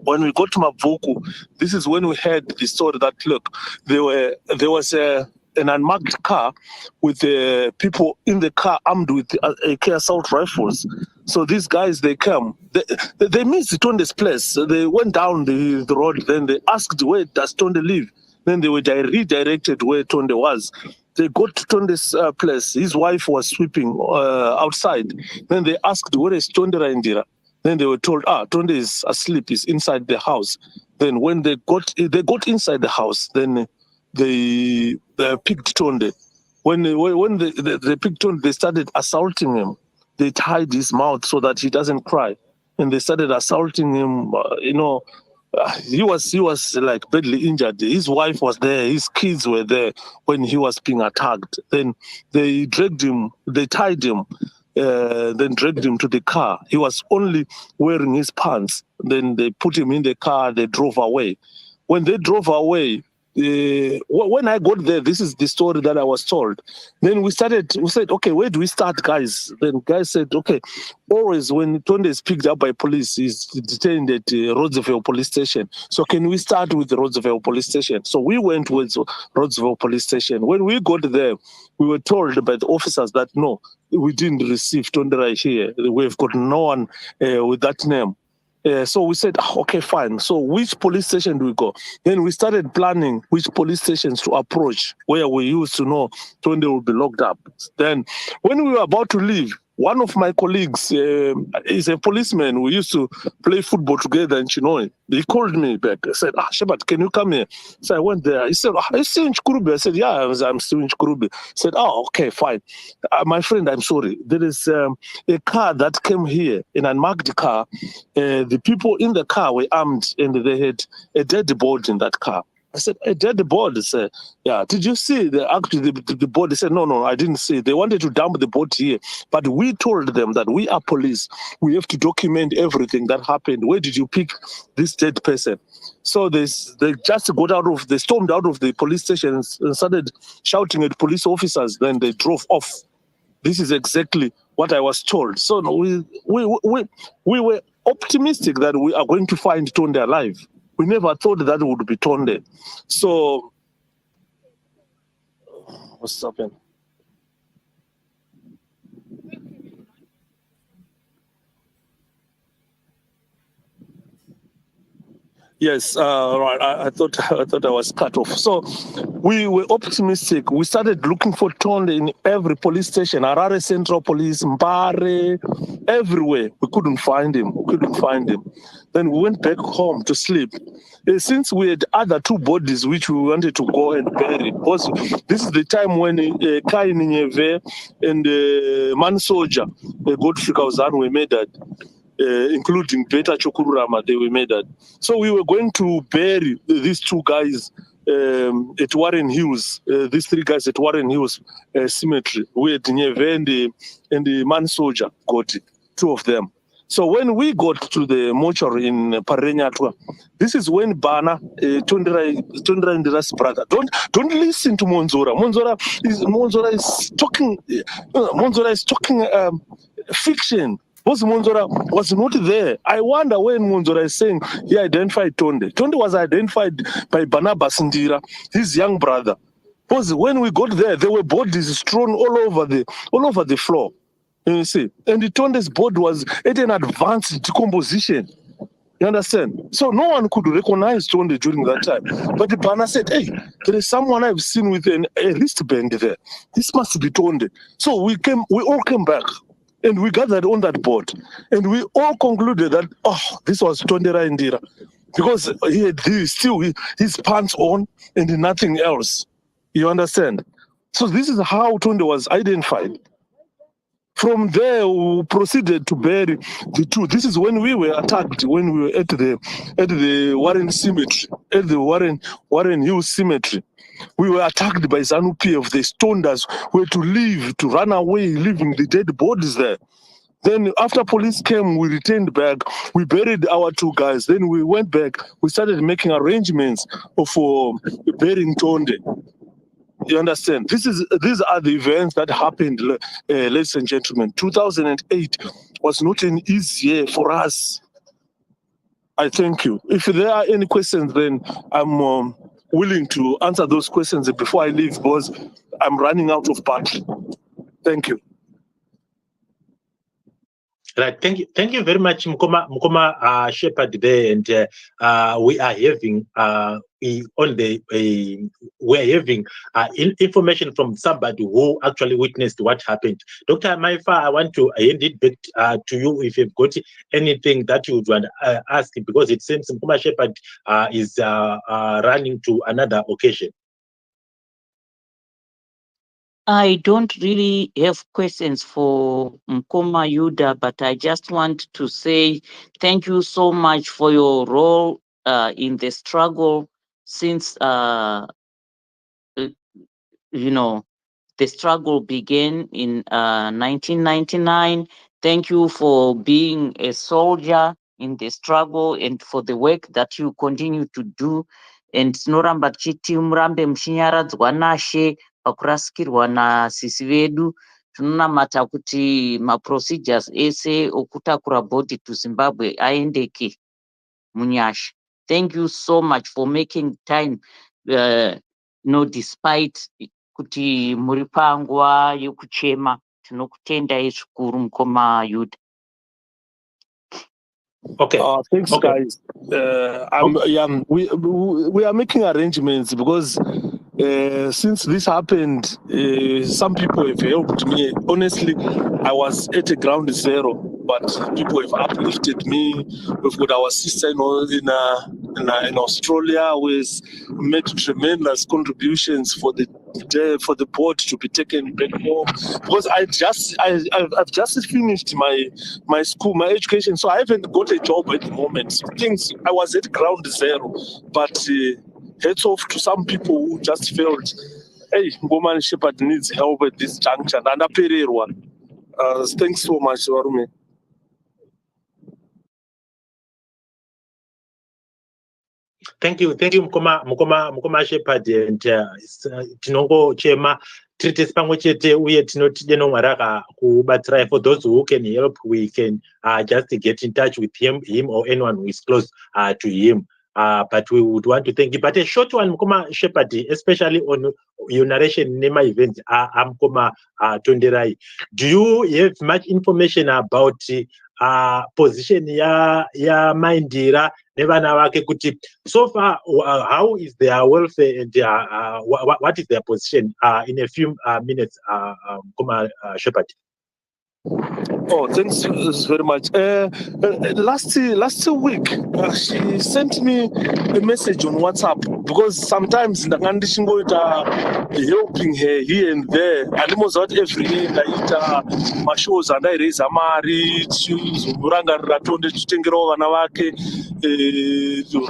When we got to Mavuku, this is when we heard the story that, look, there was an unmarked car with people in the car armed with AK assault rifles. So these guys, they came. They missed Tonde's place. They went down the road. Then they asked, where does Tonde live? Then they were redirected where Tonde was. They got to Tonde's place. His wife was sweeping outside. Then they asked, where is Tonderai Ndira? Then they were told, Tonde is asleep, he's inside the house. Then when they got inside the house, then they picked Tonde. When they picked Tonde, they started assaulting him. They tied his mouth so that he doesn't cry. And they started assaulting him, he was like badly injured. His wife was there, his kids were there when he was being attacked. Then they dragged him, they tied him, then dragged him to the car. He was only wearing his pants. Then they put him in the car, they drove away. When they drove away, when I got there, this is the story that I was told. Then we said, okay, where do we start, guys? Then guys said, okay, always when Tonde is picked up by police, he's detained at Rhodsville police station. So can we start with the Rhodsville police station? So we went with Rhodsville police station. When we got there, we were told by the officers that no, we didn't receive Tonderai here. We've got no one with that name. So we said, okay, fine. So which police station do we go? Then we started planning which police stations to approach, where we used to know Tonde will be locked up. Then when we were about to leave, one of my colleagues is a policeman. We used to play football together in Chinoy. He called me back. I said, Shebat, can you come here? So I went there. He said, are you still in Chikurube? I said, yeah, I'm still in Chikurube. He said, okay, fine. My friend, I'm sorry. There is a car that came here, an unmarked car. The people in the car were armed and they had a dead body in that car. I said, a dead body. Said, yeah. Did you see the body? He said, no, I didn't see. They wanted to dump the body here. But we told them that we are police. We have to document everything that happened. Where did you pick this dead person? So they just they stormed out of the police station and started shouting at police officers. Then they drove off. This is exactly what I was told. So we were optimistic that we are going to find Tonde alive. We never thought that it would be Tonde. So, what's happening? Yes, right. I thought I was cut off. So we were optimistic. We started looking for Tonde in every police station, Harare Central Police, Mbare, everywhere. We couldn't find him. Then we went back home to sleep. Since we had other two bodies which we wanted to go and bury, because this is the time when Kai Ninyeve and Man Soldier, Godfrey Kauzan, were murdered. Including Beta Chokurama, they were murdered. So we were going to bury these two guys at Warren Hills, these three guys at Warren Hills Cemetery. We had Nyeve and the Man Soldier, got it, two of them. So when we got to the mortuary in Parenyatwa, this is when Bana, Tonderai Ndira's brother, don't listen to Monzora. Monzora is talking. Monzora is talking fiction. Because Monzora was not there. I wonder when Monzora is saying he identified Tonde. Tonde was identified by Barnabas Ndira, his young brother. Because when we got there were bodies strewn all over the floor. You see, and the Tonde's body was at an advanced decomposition. You understand? So no one could recognize Tonde during that time. But the Bana said, hey, there is someone I've seen with a wristband there. This must be Tonde. So we all came back. And we gathered on that boat, and we all concluded that, this was Tonderai Ndira, because he had his pants on and nothing else. You understand? So this is how Tonde was identified. From there, we proceeded to bury the two. This is when we were attacked, when we were at the Warren Cemetery, at the Warren Hill Cemetery. We were attacked by ZANU-PF. They stoned us. We had to leave, to run away, leaving the dead bodies there. Then after police came, we returned back. We buried our two guys. Then we went back. We started making arrangements for burying Tonde. You understand? These are the events that happened, ladies and gentlemen. 2008 was not an easy year for us. I thank you. If there are any questions, then I'm willing to answer those questions before I leave, because I'm running out of battery. Thank you. Right. Thank you very much, Mukoma Shepherd there, and we are having information from somebody who actually witnessed what happened. Dr. Maifa, I want to hand it back to you if you've got anything that you would want to ask, because it seems Mukoma Shepherd is running to another occasion. I don't really have questions for Mkoma Yuda, but I just want to say thank you so much for your role in the struggle since, the struggle began in 1999. Thank you for being a soldier in the struggle and for the work that you continue to do. And tinoramba tichiti murambe mushinyaradzwa nashe pakurasikirwa nasisi vedu. Tinonamata kuti maprocedures ese okutakura body to Zimbabwe aendeke munyasha. Thank you so much for making time, despite kuti muri panguva yokuchema. Tinokutendai zvikuru Mukoma Yuda. Okay. Thanks, okay. guys. We are making arrangements because since this happened, some people have helped me. Honestly, I was at a ground zero, but people have uplifted me. We've got our sister in Australia who has made tremendous contributions for the boat to be taken back home. Because I've just finished my school, my education, so I haven't got a job at the moment. I was at ground zero, but heads off to some people who just felt, hey, Woman Shepherd needs help at this junction. And thanks so much, Warume. Thank you, Mukoma Shepherd, and tinongo chema treaties pamwe chete uye tinotide nomwaraka kubatsirai. For those who can help, we can just get in touch with him or anyone who is close to him. But we would want to thank you. But a short one, Mukoma Shepherd, especially on your narration Nema event, Mukoma Tonderai. Do you have much information about position ya Ndira nevana vake kuti so far how is their welfare and what is their position in a few minutes, Mukoma Shepherd? Oh, thanks very much. Last week, she sent me a message on WhatsApp, because sometimes ndangandishingoita helping her here and there. And almost not every year ndaita mashows and I raise mari chizorangarira Tonde chitengerawo vana vake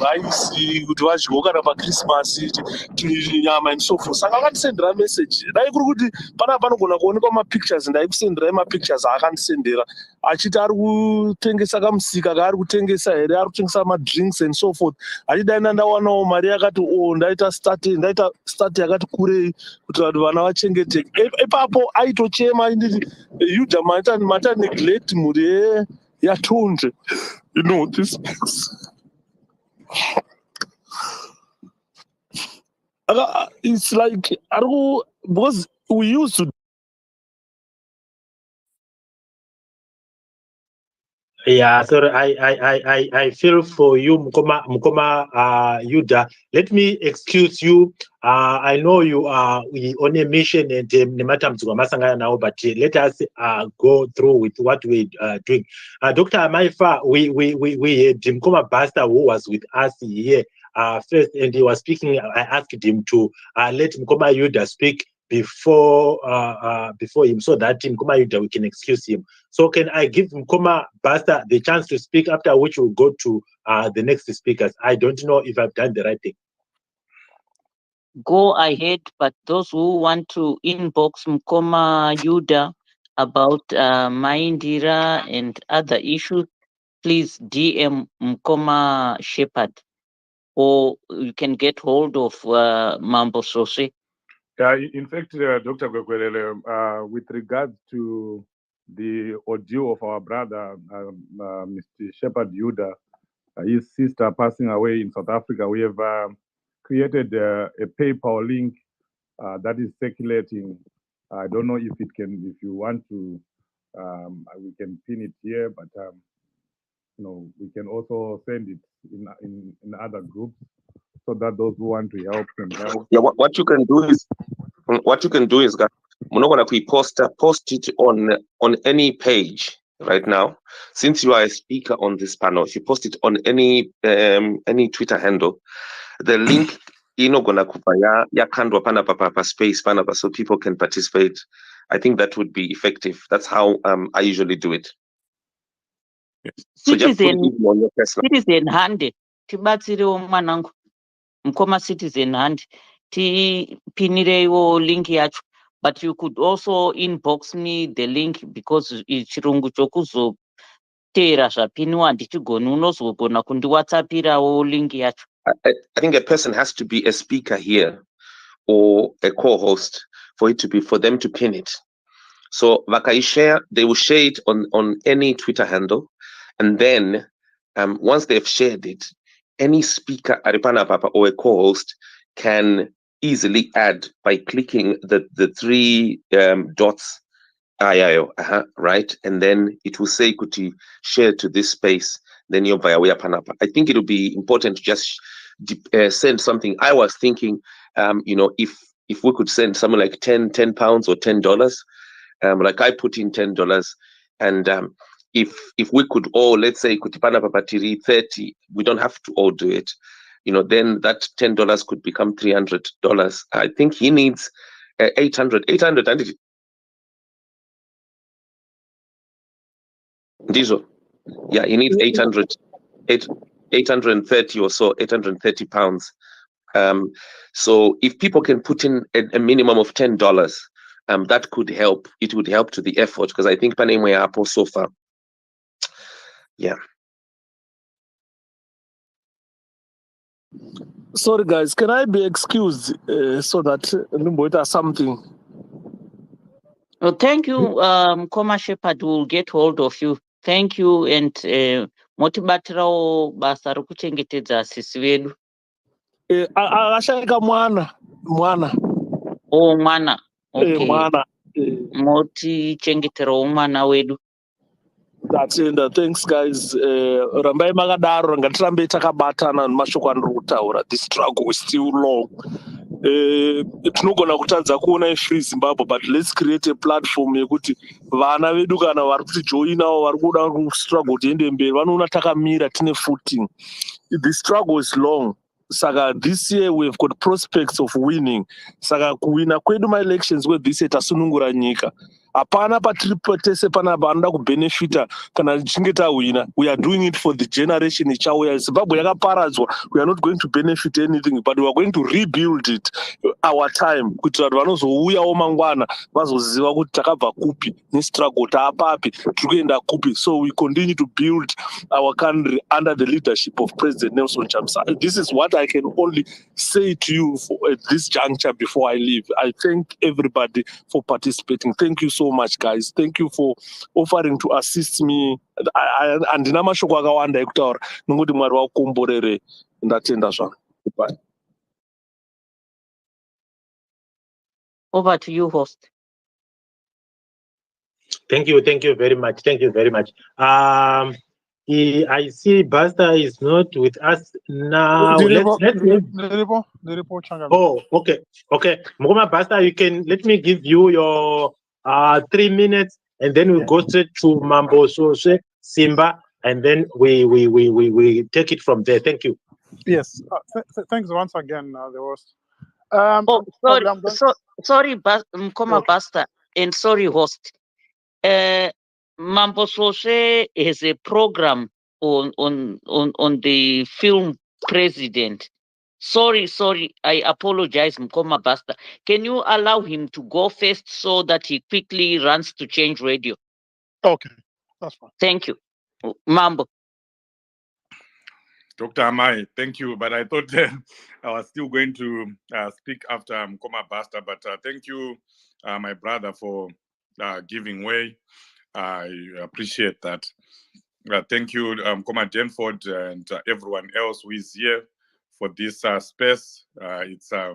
rice kuti vadyewo kana paChristmas nyama and so forth. Saka vakandisendera message. Dai kuri kuti panapa panogona kuonekwa mapictures, ndaikusendera mapictures zvaakandisendera achiti ari kutengesa kamusika kaari kutengesa here, ari kutengesa madrinks and so forth. Achidai ndawanawo mari yakati ndaita start yakati kurei kuti vanhu vana vachengeteke. Ipapo aitochema nditi Yuda mata neglect mhuri yaTonde. You know this. It's like because we used to. Yeah, sorry, I feel for you, Mkoma Yuda. Let me excuse you. I know you are on a mission and now, but let us go through with what we're doing. Dr. Maifa, we had Mkoma Basta who was with us here first, and he was speaking. I asked him to let Mkoma Yuda speak before him, so that Mkoma Yuda we can excuse him. So can I give Mkoma Basta the chance to speak, after which we'll go to the next speakers? I don't know if I've done the right thing. Go ahead, but those who want to inbox Mkoma Yuda about Ndira and other issues, please DM Mkoma Shepherd, or you can get hold of Mambo Sose. In fact, Dr. Gwekwelele, with regards to the audio of our brother, Mr. Shepherd Yuda, his sister passing away in South Africa, we have created a PayPal link that is circulating. I don't know if you want to, we can pin it here, but we can also send it in other groups so that those who want to help can help. Yeah, what you can do is that we're not going to post it on any page right now. Since you are a speaker on this panel, if you post it on any Twitter handle, the link gonna ya kandwa pana papa space pana so people can participate. I think that would be effective. That's how I usually do it. So just put it on your personal. Citizen hand tibatsirewo mwanangu Mkoma Citizen hand tipinirewo link yacho, but you could also inbox me the link, because chirungu chokuzotera zvapiniwa ndichigoni, unozogona kundiwhatsappirawo link yacho. I think a person has to be a speaker here or a co-host for them to pin it. So they will share it on any Twitter handle, and then once they've shared it, any speaker Aripana Papa or a co-host can easily add by clicking the three dots IIO, right? And then it will say kuti share to this space, then you're via Panapa. I think it will be important to just send something. I was thinking, if we could send something like 10 pounds or $10, like I put in $10, and if we could all, let's say Kutipana Papatiri 30, we don't have to all do it. Then that $10 could become $300. I think he needs 800 Diesel. Yeah, he needs 830 or so, 830 pounds. So if people can put in a minimum of $10, that could help. It would help to the effort, because I think Panama Apple so far. Yeah. Sorry, guys. Can I be excused so that Lumboita something? Well, thank you, Mkoma Shepherd will get hold of you. Thank you, and motibatirawo basa rokuchengetedza sisi vedu. Akashayika mwana. Oh, mwana. Okay. Mwana. Motichengeterawo mwana wedu. That's it. Thanks, guys. Rambai makadaro ngatirambe takabatana nemashoko andiri kutaura. The struggle is still long. Tinogona kutadza kuona iFree Zimbabwe, but let's create a platform yekuti vana vedu kana vari kuti joinawo vari kuda kustruggle tiende mberi vanoona takamira tine footing. The struggle is long. Saka this year we've got prospects of winning. Saka kuwina kwedu ma elections this year tasunungura nyika. Hapana patiri tese pana vanoda kubenefita kana tichinge tawina. We are doing it for the generation ichauya. Zimbabwe yakaparadzwa. We are not going to benefit anything, but we are going to rebuild it our time. Kuitira kuti vanozouyawo mangwana vazoziva kuti takabva kupi nestruggle taapapi tiri kuenda kupi. So we continue to build our country under the leadership of President Nelson Chamisa. This is what I can only say to you at this juncture before I leave. I thank everybody for participating. Thank you so much, guys. Thank you for offering to assist me. Andina mashoko akawanda ekutaura nekuti Mwari vakukomborere. Ndatenda zvangu. Bye. Over to you, host. Thank you very much. Thank you very much. I see Basta is not with us now. Oh, okay. Mukoma Basta, you can let me give you your 3 minutes, and then we go straight to Mambo Sose Simba, and then we take it from there. Thank you. Yes. Thanks once again. There was. Sorry, sorry, Mukoma Basta, and sorry, host. Mambo Sose has a program on the film President. Sorry, I apologize, Mukoma Basta. Can you allow him to go first so that he quickly runs to change radio? Okay, that's fine. Thank you. Mambo. Dr. Amai, thank you. But I thought I was still going to speak after Mukoma Basta. But thank you, my brother, for giving way. I appreciate that. Thank you, Mukoma Denford, and everyone else who is here for this space. It's a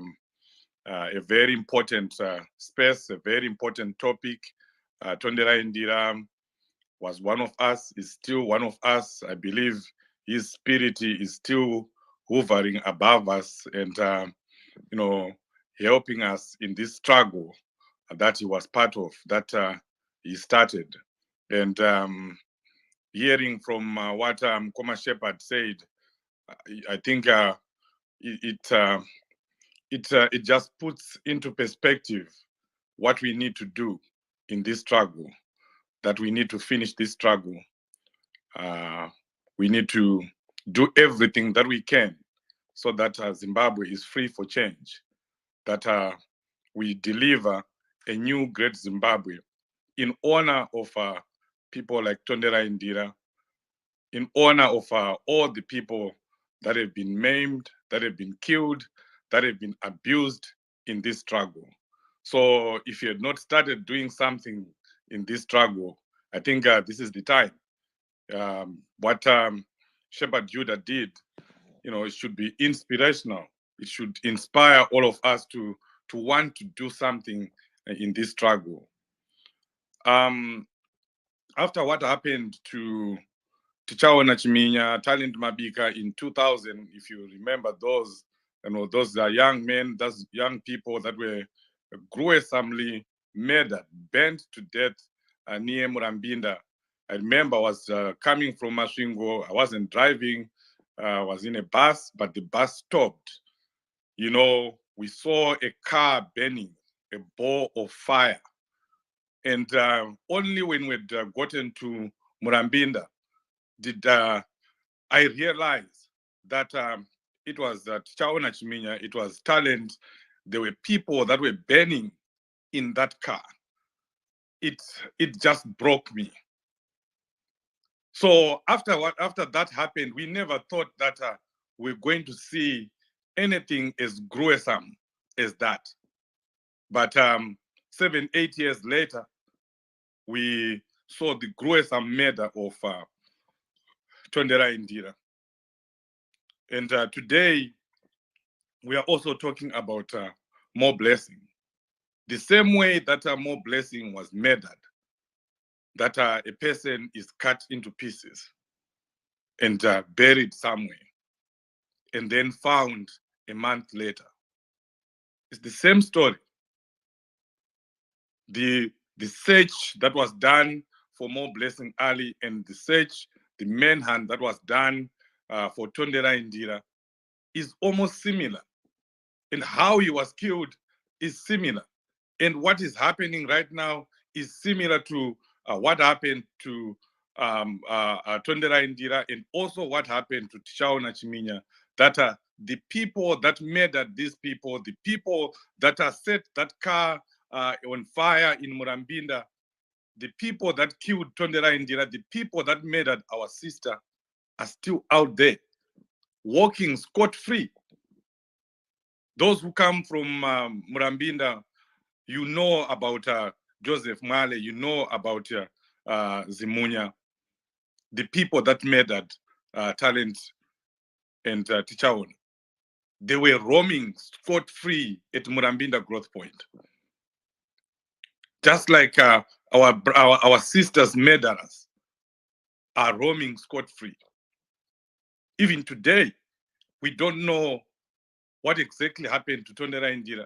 very important space, a very important topic. Tonderai Ndira was one of us, is still one of us. I believe his spirit is still hovering above us and, helping us in this struggle that he was part of, that he started. And hearing from what Mukoma Shepherd said, I think it just puts into perspective what we need to do in this struggle, that we need to finish this struggle. We need to do everything that we can so that Zimbabwe is free for change, that we deliver a new great Zimbabwe in honor of people like Tonderai Ndira, in honor of all the people that have been maimed, that have been killed, that have been abused in this struggle. So if you had not started doing something in this struggle, I think this is the time. What Shepherd Judah did, it should be inspirational. It should inspire all of us to want to do something in this struggle. After what happened to Tichaona Chiminya, Talent Mabika in 2000, if you remember those are young men, those young people that were gruesomely murdered, burnt to death near Murambinda. I remember I was coming from Masvingo. I wasn't driving. I was in a bus, but the bus stopped. We saw a car burning, a ball of fire. And only when we'd gotten to Murambinda did I realize that it was Tichaona Chiminya, it was Talent. There were people that were burning in that car. It just broke me. So after that happened, we never thought that we're going to see anything as gruesome as that. But 7-8 years later, we saw the gruesome murder of Tonderai Ndira. And today, we are also talking about More Blessing. The same way that More Blessing was murdered, that a person is cut into pieces and buried somewhere, and then found a month later. It's the same story. The search that was done for More Blessing Ali and the manhunt that was done for Tonderai Ndira is almost similar. And how he was killed is similar. And what is happening right now is similar to what happened to Tonderai Ndira, and also what happened to Tshaona Chiminya, that the people that murdered these people, the people that set that car on fire in Murambinda, the people that killed Tonderai Ndira, the people that murdered our sister are still out there, walking scot-free. Those who come from Murambinda, you know about Joseph Male, you know about Zimunya, the people that murdered Talent and Tichaon. They were roaming scot-free at Murambinda Growth Point. Just like our sisters' murderers are roaming scot-free. Even today, we don't know what exactly happened to Tonderai Ndira.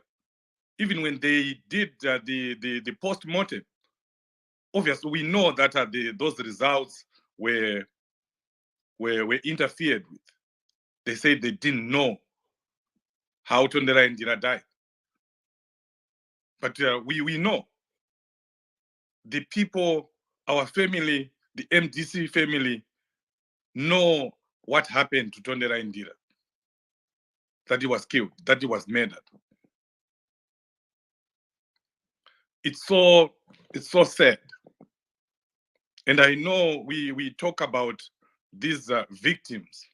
Even when they did the post-mortem, obviously we know that those results were interfered with. They said they didn't know how Tonderai Ndira died. But we know the people, our family, the MDC family, know what happened to Tonderai Ndira, that he was killed, that he was murdered. It's so sad. And I know we talk about these victims.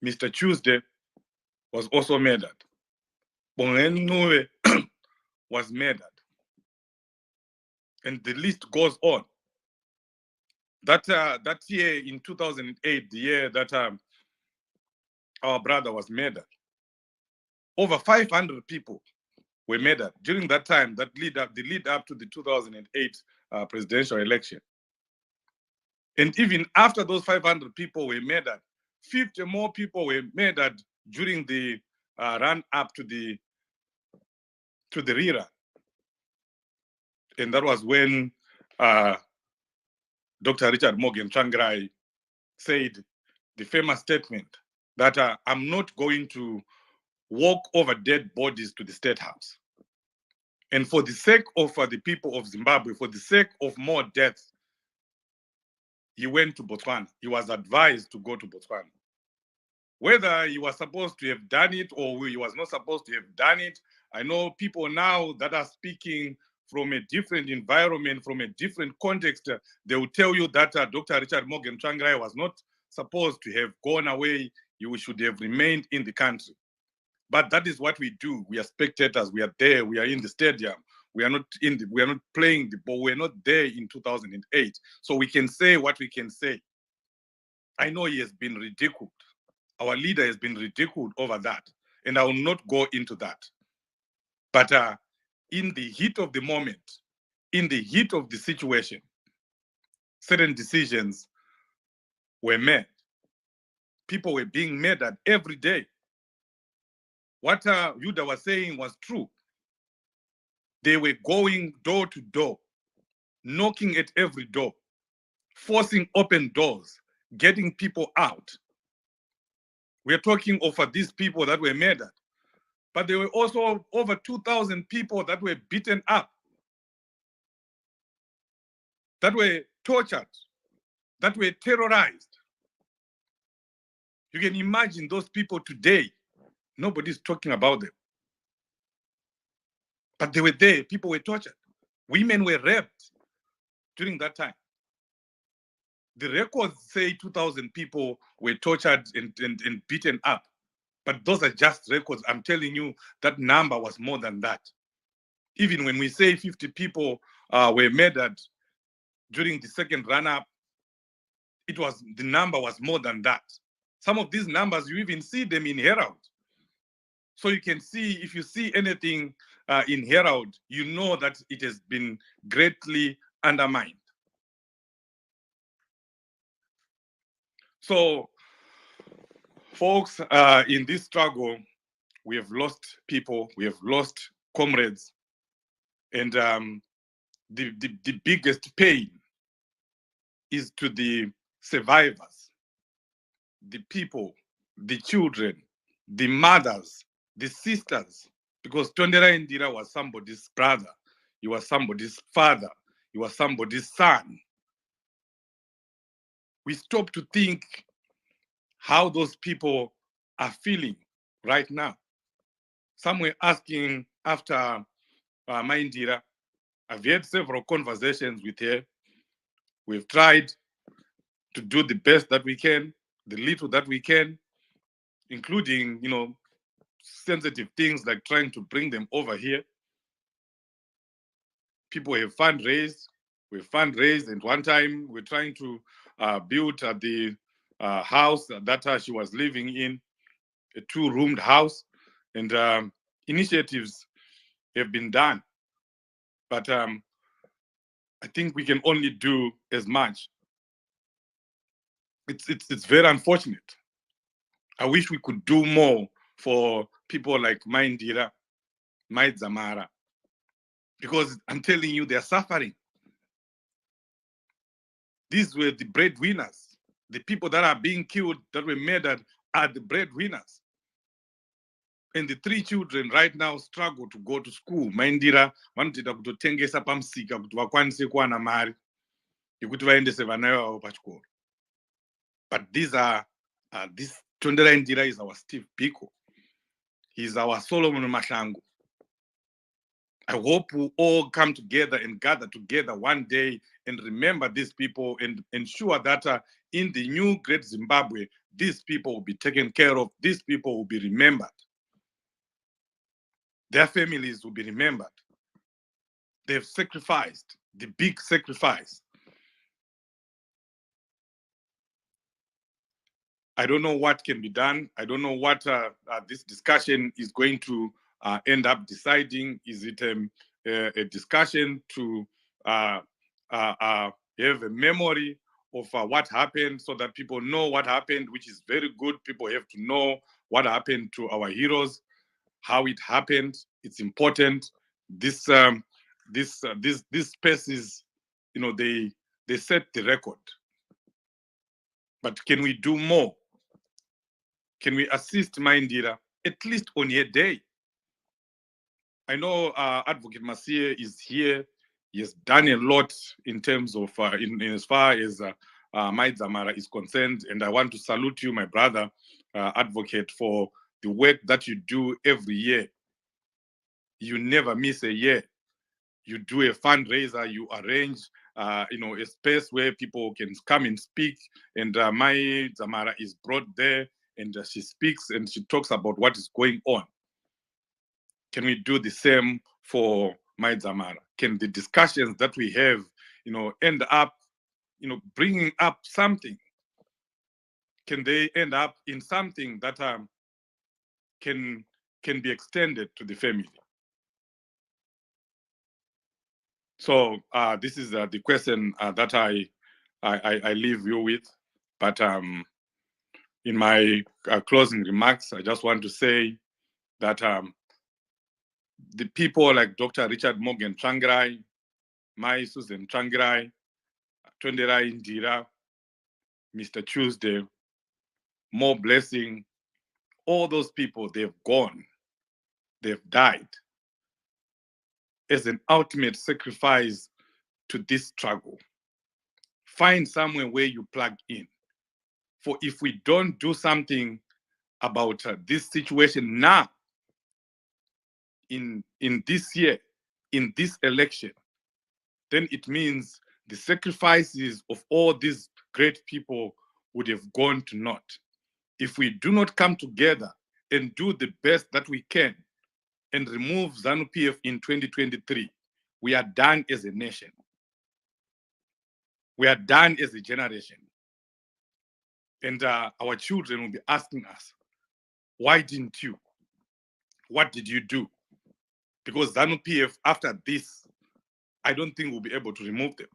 Mr. Tuesday was also murdered. Bongenue was murdered. And the list goes on. That year in 2008, the year that our brother was murdered, over 500 people were murdered during that time, the lead up to the 2008 presidential election. And even after those 500 people were murdered, 50 more people were murdered during the run up to the rerun. And that was when Dr. Richard Morgan Tsvangirai said the famous statement that I'm not going to walk over dead bodies to the State House. And for the sake of the people of Zimbabwe, for the sake of more deaths, he went to Botswana. He was advised to go to Botswana. Whether he was supposed to have done it or he was not supposed to have done it, I know people now that are speaking from a different environment, from a different context, they will tell you that Dr. Richard Morgan Tsvangirai was not supposed to have gone away. You should have remained in the country. But that is what we do. We are spectators. We are there. We are in the stadium. We are not playing the ball. We're not there in 2008. So we can say what we can say. I know he has been ridiculed. Our leader has been ridiculed over that. And I will not go into that. But in the heat of the moment, in the heat of the situation, certain decisions were made. People were being murdered every day. What Yuda was saying was true. They were going door to door, knocking at every door, forcing open doors, getting people out. We're talking of these people that were murdered. But there were also over 2,000 people that were beaten up, that were tortured, that were terrorized. You can imagine those people today. Nobody's talking about them. But they were there. People were tortured. Women were raped during that time. The records say 2,000 people were tortured and beaten up. But those are just records. I'm telling you, that number was more than that. Even when we say 50 people were murdered during the second run-up, the number was more than that. Some of these numbers, you even see them in Herald. So you can see, if you see anything in Herald, you know that it has been greatly undermined. So, folks, in this struggle, we have lost people, we have lost comrades, and the biggest pain is to the survivors, the people, the children, the mothers, the sisters, because Tonderai Ndira was somebody's brother, you are somebody's father, you are somebody's son. We stop to think how those people are feeling right now. Some were asking after Ndira. I've had several conversations with her. We've tried to do the best that we can, the little that we can, including, sensitive things like trying to bring them over here. People have fundraised. We've fundraised, and one time we're trying to build the house that she was living in, a 2-roomed house, and initiatives have been done. But I think we can only do as much. It's very unfortunate. I wish we could do more for people like Ndira, Zamara, because I'm telling you, they're suffering. These were the breadwinners. The people that are being killed, that were murdered, are the breadwinners. And the 3 children right now struggle to go to school. Ndira vanotoita kutotengesa pamusika kuti vakwanise kuwana mari yekuti vaendese vana vavo pachikoro. But these are this Tonderai Ndira is our Steve Biko. He's our Solomon Mashangu. I hope we all come together and gather together one day and remember these people and ensure that in the new great Zimbabwe, these people will be taken care of. These people will be remembered. Their families will be remembered. They've sacrificed the big sacrifice. I don't know what can be done. I don't know what this discussion is going to end up deciding. Is it a discussion to have a memory of what happened so that people know what happened, which is very good. People have to know what happened to our heroes, how it happened. It's important. These spaces, they set the record. But can we do more? Can we assist Ndira at least on a day? I know Advocate Masie is here. He has done a lot in terms of, in as far as Zamara is concerned. And I want to salute you, my brother, Advocate, for the work that you do every year. You never miss a year. You do a fundraiser, you arrange a space where people can come and speak. And Zamara is brought there, and she speaks and she talks about what is going on. Can we do the same for Zamara? Can the discussions that we have, end up, bringing up something? Can they end up in something that can be extended to the family? So this is the question that I leave you with. But in my closing remarks, I just want to say that the people like Dr. Richard Morgan Tsvangirai, Susan Tsvangirai, Tonderai Ndira, Mr. Tuesday, More Blessing, all those people, they've gone, they've died as an ultimate sacrifice to this struggle. Find somewhere where you plug in. For if we don't do something about this situation now, in this year, in this election, then it means the sacrifices of all these great people would have gone to naught. If we do not come together and do the best that we can and remove ZANU-PF in 2023, we are done as a nation. We are done as a generation. And our children will be asking us, why didn't you? What did you do? Because ZANU-PF, after this, I don't think we'll be able to remove them.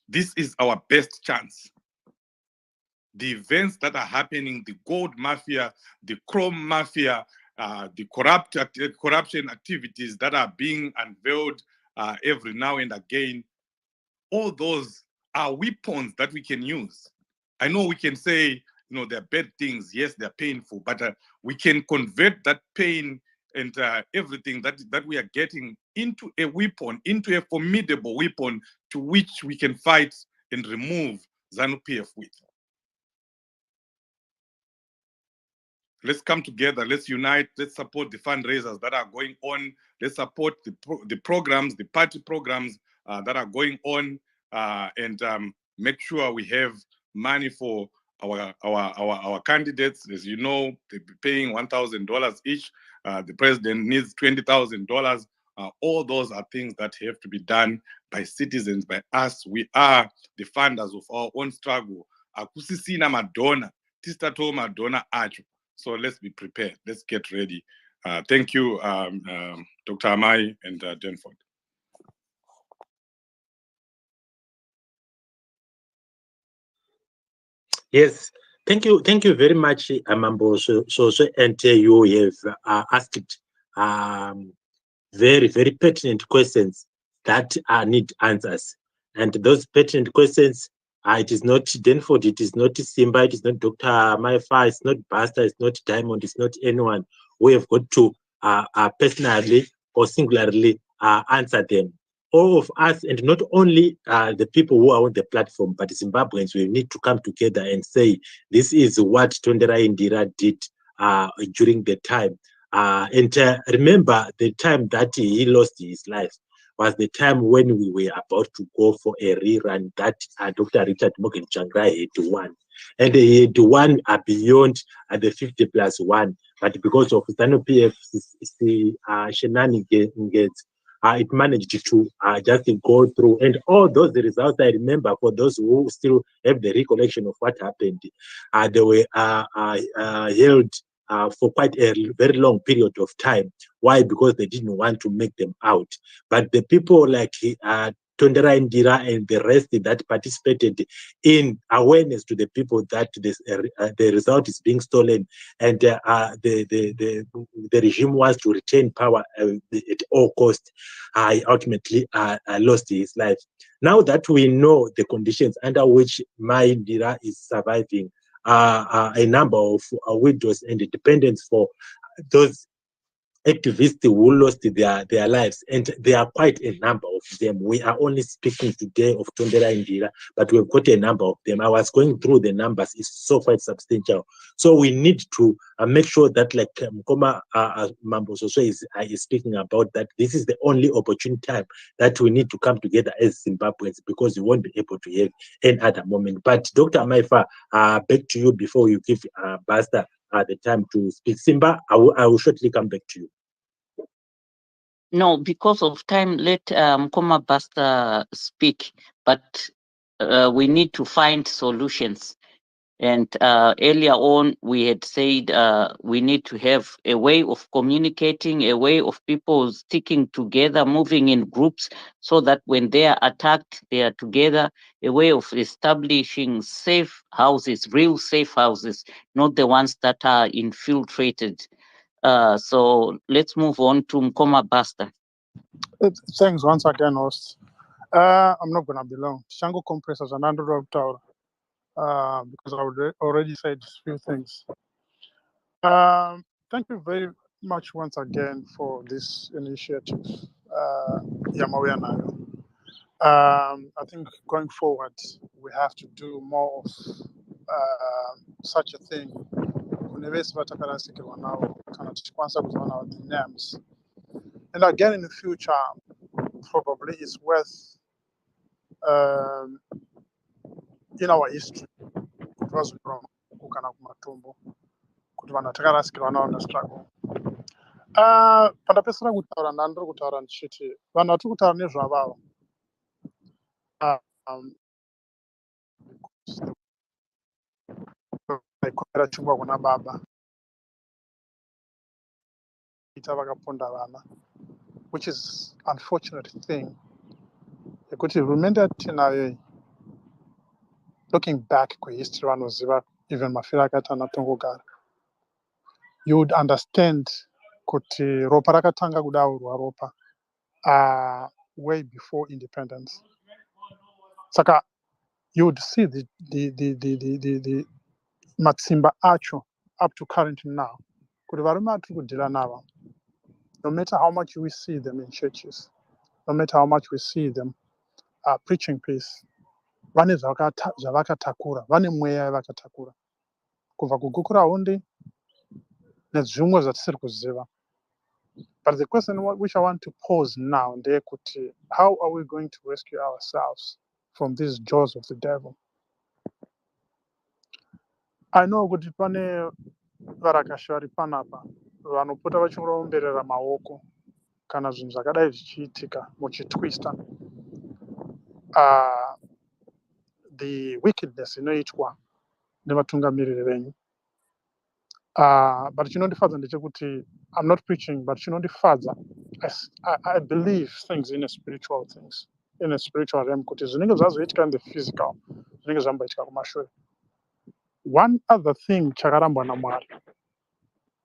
This is our best chance. The events that are happening, the gold mafia, the chrome mafia, the corruption activities that are being unveiled every now and again, all those are weapons that we can use. I know we can say, they're bad things. Yes, they're painful, but we can convert that pain and everything that we are getting into a weapon, into a formidable weapon to which we can fight and remove ZANU-PF with. Let's come together, let's unite, let's support the fundraisers that are going on, let's support the programs, the party programs that are going on, and make sure we have money for our candidates. As you know, they'll be paying $1,000 each. The president needs $20,000. All those are things that have to be done by citizens, by us. We are the funders of our own struggle. Akusisina Madonna, Tistato Madonna Acho. So let's be prepared. Let's get ready. Thank you, Dr. Amai and Denford. Yes, thank you very much, Amambo. So and you have asked very, very pertinent questions that need answers. And those pertinent questions, it is not Denford, it is not Simba, it is not Dr. Maifa, it's not Buster, it's not Diamond, it's not anyone. We have got to personally or singularly answer them. All of us, and not only the people who are on the platform, but Zimbabweans, we need to come together and say, this is what Tonderai Ndira did during the time. And remember, the time that he lost his life was the time when we were about to go for a rerun that Dr. Richard Morgan Changai had won. And he had won beyond the 50+1. But because of ZANU-PF's shenanigans, it managed to just go through. And all those results, I remember, for those who still have the recollection of what happened, they were held for quite a very long period of time. Why? Because they didn't want to make them out. But the people like Tonderai Ndira and the rest that participated in awareness to the people that the result is being stolen, and the regime wants to retain power at all costs, ultimately lost his life. Now that we know the conditions under which Mai Ndira is surviving, a number of widows and dependents for those activists who lost their lives, and there are quite a number of them. We are only speaking today of Tonderai Ndira, but we've got a number of them. I was going through the numbers; it's so quite substantial. So we need to make sure that, like Mkoma Mambososo is speaking about, that this is the only opportune time that we need to come together as Zimbabweans, because we won't be able to have any other moment. But Dr. Maifa, back to you before you give Basta the time to speak. Simba, I will shortly come back to you. No, because of time, let Mkoma Basta speak, but we need to find solutions. And earlier on, we had said we need to have a way of communicating, a way of people sticking together, moving in groups, so that when they are attacked, they are together, a way of establishing safe houses, real safe houses, not the ones that are infiltrated. So let's move on to Mkoma Basta. Thanks once again, host. I'm not going to be long. Shango compressors and underdog tower, because I already said a few things. Thank you very much once again for this initiative, Yamawe Nayo. I think going forward, we have to do more of such a thing. And again, in the future, probably it's worth in our history, it was wrong. Struggle. Pandapesera kutaura ndandiri kutaura ndichiti vanhu vatiri kutaura nezvavavo vaikomera chingwa kuna baba ita vakaponda vana, which is unfortunate thing yekuti hurumende yatinayo, looking back kwehistory vanoziva even mafiro akaita anatongogara, you would understand kuti ropa rakatanga kudaurwa ropa way before independence. Saka you would see the matsimba acho up to current now. Kuti varume atiri kudhila nava no matter how much we see them in churches, no matter how much we see them preaching peace, vane zvavakatakura, vane mweya yavakatakura kubva kuGukuraundi nezvimwe zvatisiri kuziva. But the question which I want to pose now, ndeyekuti, how are we going to rescue ourselves from these jaws of the devil? I know kuti pane varakashi vari panapa vanopota vachiromberera maoko kana zvinhu zvakadai zvichiitika muchitwista the wickedness inoitwa nevatungamiriri venyu. But chinondifadza ndechekuti, I'm not preaching, but chinondifadza, I believe things in a spiritual realm, kuti zvinenge zvazoitika in the physical zvinenge zvamboitika kumashure. One other thing chakarambwa naMwari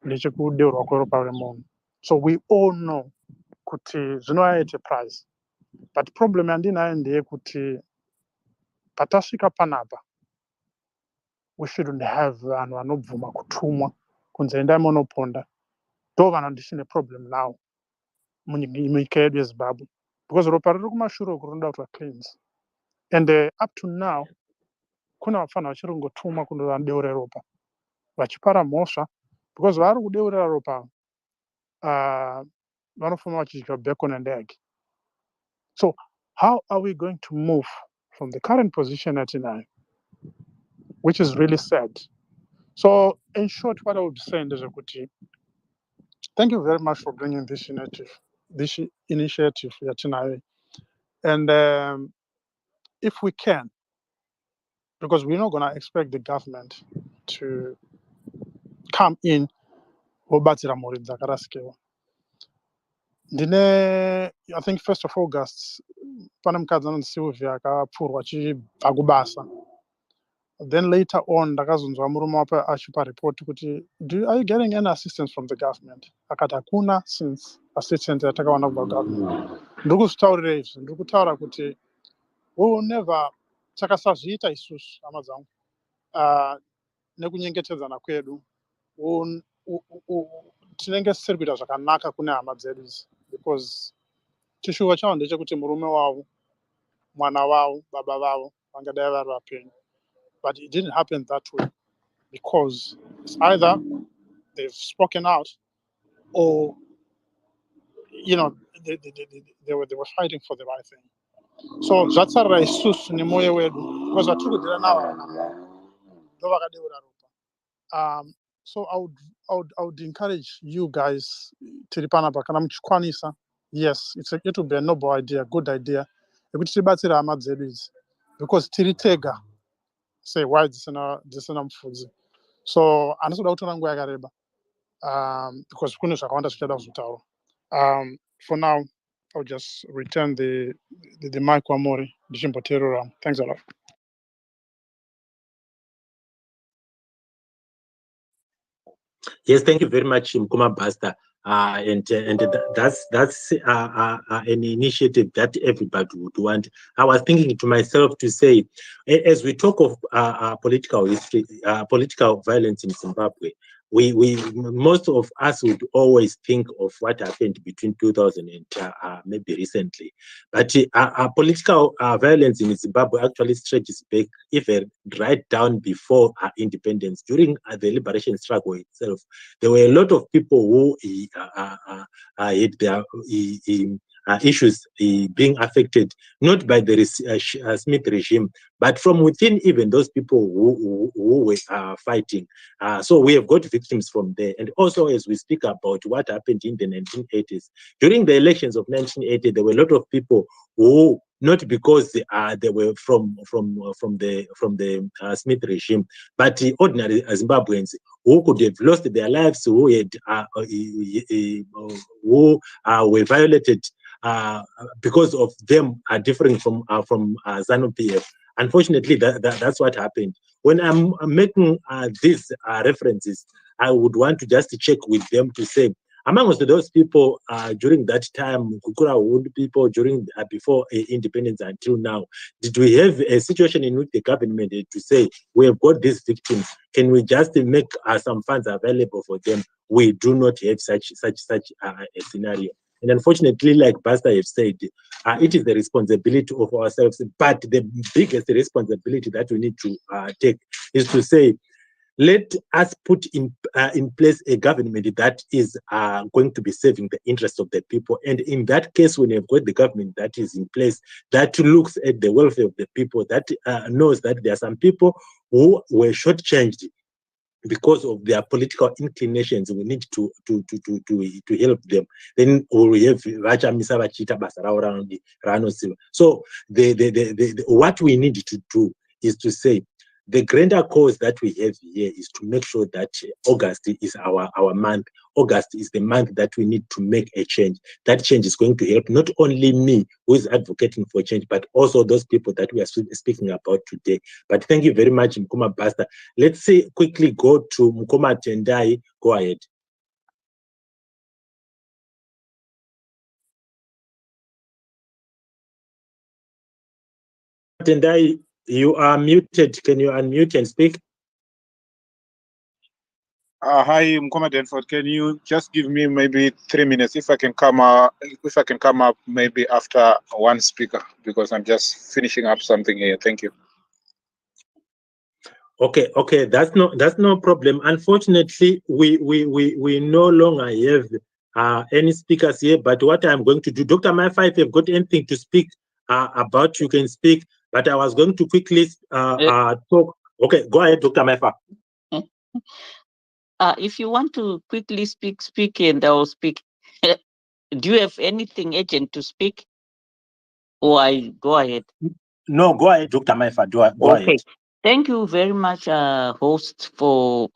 ndechekudeurwa kweropa remunhu. So we all know kuti zvinouya at a price. But problem yandinayo ndeyekuti patasvika panapa, we shouldn't have vanhu vanobvuma kutumwa kunze endai munoponda. Ndo vanhu ndichine problem now munyika yedu yeZimbabwe, because ropa riri kumashure uku rinoda kuti cleanse. And up to now kuna vafana vachiri kungotumwa kundovadeura ropa vachipara mhosva, because vari kudeurira ropa vanofamba vachidya bacon and egg. So how are we going to move from the current position atinayo, which is really sad? So in short, what I would say is that thank you very much for bringing this initiative yatinayo. And if we can, because we're not going to expect the government to come in vobatsira mhuri dzakarasikewo. I think 1st of August, pane mukadzi anonzi Sylvia akapfurwa achibva kubasa. Then later on, ndakazonzwa murume wapo achipa report kuti, are you getting any assistance from the government? Akati hakuna since assistance yatakawana kubva government. Ndiri kuzvitaurira izvi, ndiri kutaura kuti we will never, takasazviita isusu hama dzangu, nekunyengetedzana kwedu, tinenge tisiri kuita zvakanaka kune hama dzedu idzi, because chishuvo chavo ndechekuti murume wavo, mwana wavo, baba vavo vangadai vari vapenyu. But it didn't happen that way, because it's either they've spoken out or, you know, they were fighting for the right thing. So zvatsarira isusu nemoyo wedu, because vatiri kudhira navo ndo vakadeura ropa. So I would encourage you guys, tiri panapa kana muchikwanisa, yes, it would be a noble idea, good idea, yekuti tibatsire hama dzedu idzi, because tiri tega. Say why dzisina mufudzi. So handisi kuda kutora nguva yakareba, because kune zvakawanda zvichada kuzotaurwa. For now, I'll just return the mic kwamuri ndichimboteerera. Thanks a lot. Yes, thank you very much, Mkuma Basta. And that's an initiative that everybody would want. I was thinking to myself to say, as we talk of political history, political violence in Zimbabwe, we most of us would always think of what happened between 2000 and maybe recently. But political violence in Zimbabwe actually stretches back even right down before independence. During the liberation struggle itself, there were a lot of people who had their issues being affected not by the Smith regime, but from within even those people who were fighting. So we have got victims from there. And also, as we speak about what happened in the 1980s, during the elections of 1980, there were a lot of people who, not because they were from the Smith regime, but ordinary Zimbabweans who could have lost their lives, who had who were violated because of them differing from ZANU-PF. Unfortunately, that's what happened. When I'm making these references, I would want to just check with them to say, amongst those people during that time, Kukura people during before independence until now, did we have a situation in which the government had to say, we have got these victims, can we just make some funds available for them? we do not have such a scenario. And unfortunately, like Pastor have said, it is the responsibility of ourselves. But the biggest responsibility that we need to take is to say, let us put in place a government that is going to be serving the interests of the people. And in that case, when you've got the government that is in place, that looks at the welfare of the people, that knows that there are some people who were shortchanged because of their political inclinations, we need to help them. Then we have Vachamisa Vachita Basa Rano Silva. So what we need to do is to say, the grander cause that we have here is to make sure that August is our month. August is the month that we need to make a change. That change is going to help not only me, who is advocating for change, but also those people that we are speaking about today. But thank you very much, Mkuma Pastor. Let's say quickly go to Mkuma Tendai. Go ahead. Tendai, you are muted. Can you unmute and speak? Hi, Mkoma Denford. Can you just give me maybe 3 minutes if I can come up maybe after one speaker, because I'm just finishing up something here. Thank you. Okay, that's no problem. Unfortunately, we no longer have any speakers here. But what I'm going to do, Dr. Maifa, if you've got anything to speak about, you can speak. But I was going to quickly talk. Okay, go ahead, Dr. Maifa. If you want to quickly speak, and I will speak. Do you have anything urgent to speak? Or I go ahead? No, go ahead, Dr. Maifa. Go ahead. Thank you very much, host, for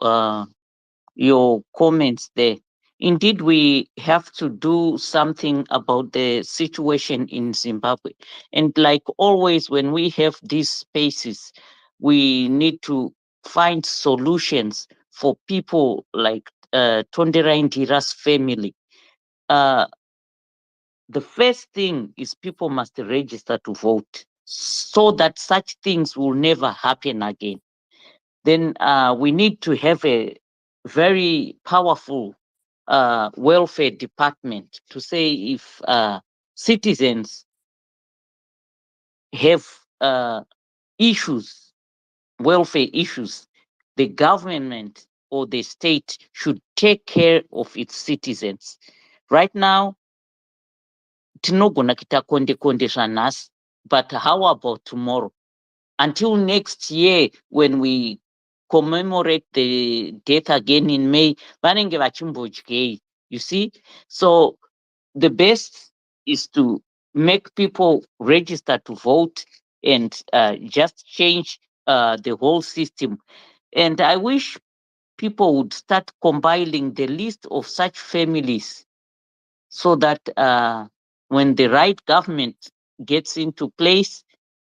your comments there. Indeed, we have to do something about the situation in Zimbabwe. And like always, when we have these spaces, we need to find solutions for people like Tonderai Ndira's family. The first thing is people must register to vote so that such things will never happen again. Then we need to have a very powerful welfare department to say if citizens have issues, welfare issues, the government or the state should take care of its citizens. Right now, tinogona kita konde zvanhasi, but how about tomorrow? Until next year, when we commemorate the death again in May, vanenge vachimbodyei, you see? So the best is to make people register to vote and just change the whole system. And I wish people would start compiling the list of such families so that when the right government gets into place,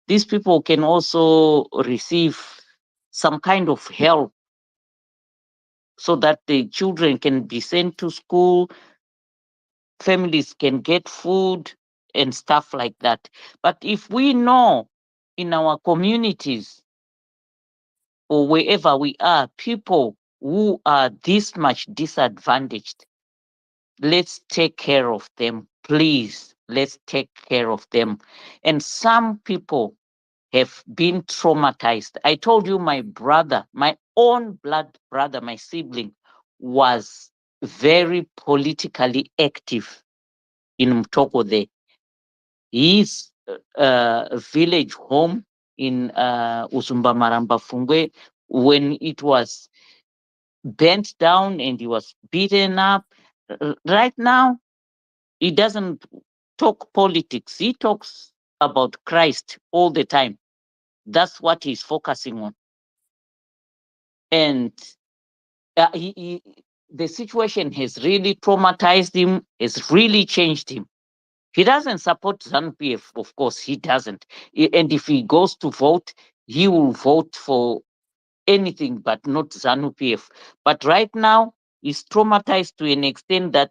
these people can also receive some kind of help so that the children can be sent to school, families can get food and stuff like that. But if we know in our communities or wherever we are, people who are this much disadvantaged, let's take care of them, please. Let's take care of them. And some people have been traumatized. I told you my brother, my own blood brother, my sibling, was very politically active in Mtoko there. His village home in Usumbamaramba Fungwe, when it was bent down and he was beaten up, right now, he doesn't talk politics. He talks about Christ all the time. That's what he's focusing on. And the situation has really traumatized him, has really changed him. He doesn't support ZANU-PF, of course, he doesn't. And if he goes to vote, he will vote for anything but not ZANU-PF. But right now, he's traumatized to an extent that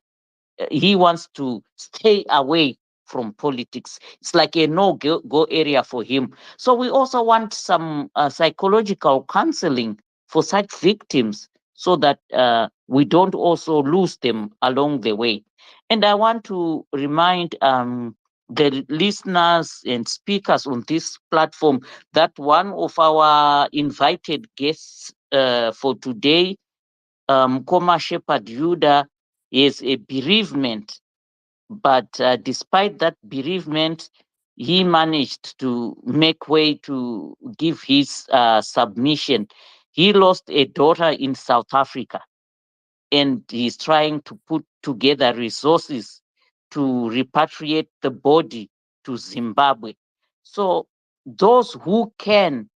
he wants to stay away from politics. It's like a no-go area for him. So we also want some psychological counseling for such victims so that we don't also lose them along the way. And I want to remind the listeners and speakers on this platform that one of our invited guests for today, Koma Shepherd Yuda, is a bereavement. But despite that bereavement, he managed to make way to give his submission. He lost a daughter in South Africa, and he's trying to put together resources to repatriate the body to Zimbabwe. So those who can,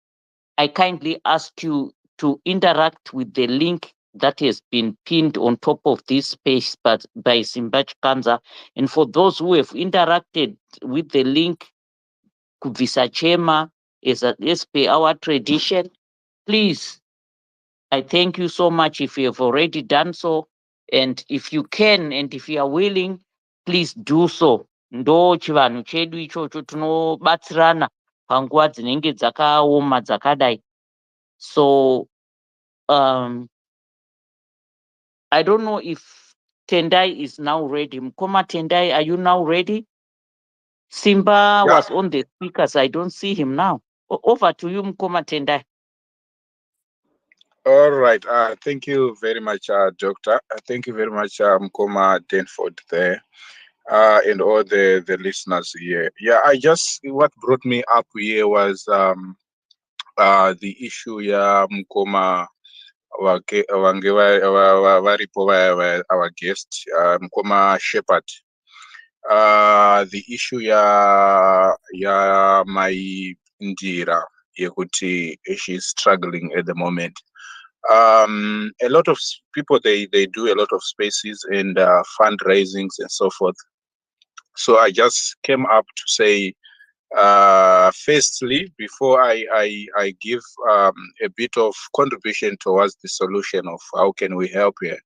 I kindly ask you to interact with the link that has been pinned on top of this page by Simbach Kanza. And for those who have interacted with the link, Kuvisa Chema, as per our tradition, please, I thank you so much if you have already done so. And if you can, and if you are willing, please do so. Ndo chivanhu chedu ichocho tinobatsirana panguva dzinenge dzakaoma dzakadai. So I don't know if Tendai is now ready. Mkoma Tendai, are you now ready? Simba Yeah. was on the speakers. I don't see him now. Over to you, Mkoma Tendai. All right. Thank you very much, Doctor. Thank you very much, Mkoma Denford there, and all the listeners here. Yeah, what brought me up here was the issue. Yeah, Mkoma varipo our guest, Mkoma Shepherd. The issue ya my Ndira yekuti she's struggling at the moment. A lot of people they do a lot of spaces and fundraisings and so forth. So I just came up to say, firstly, before I give a bit of contribution towards the solution of how can we help here,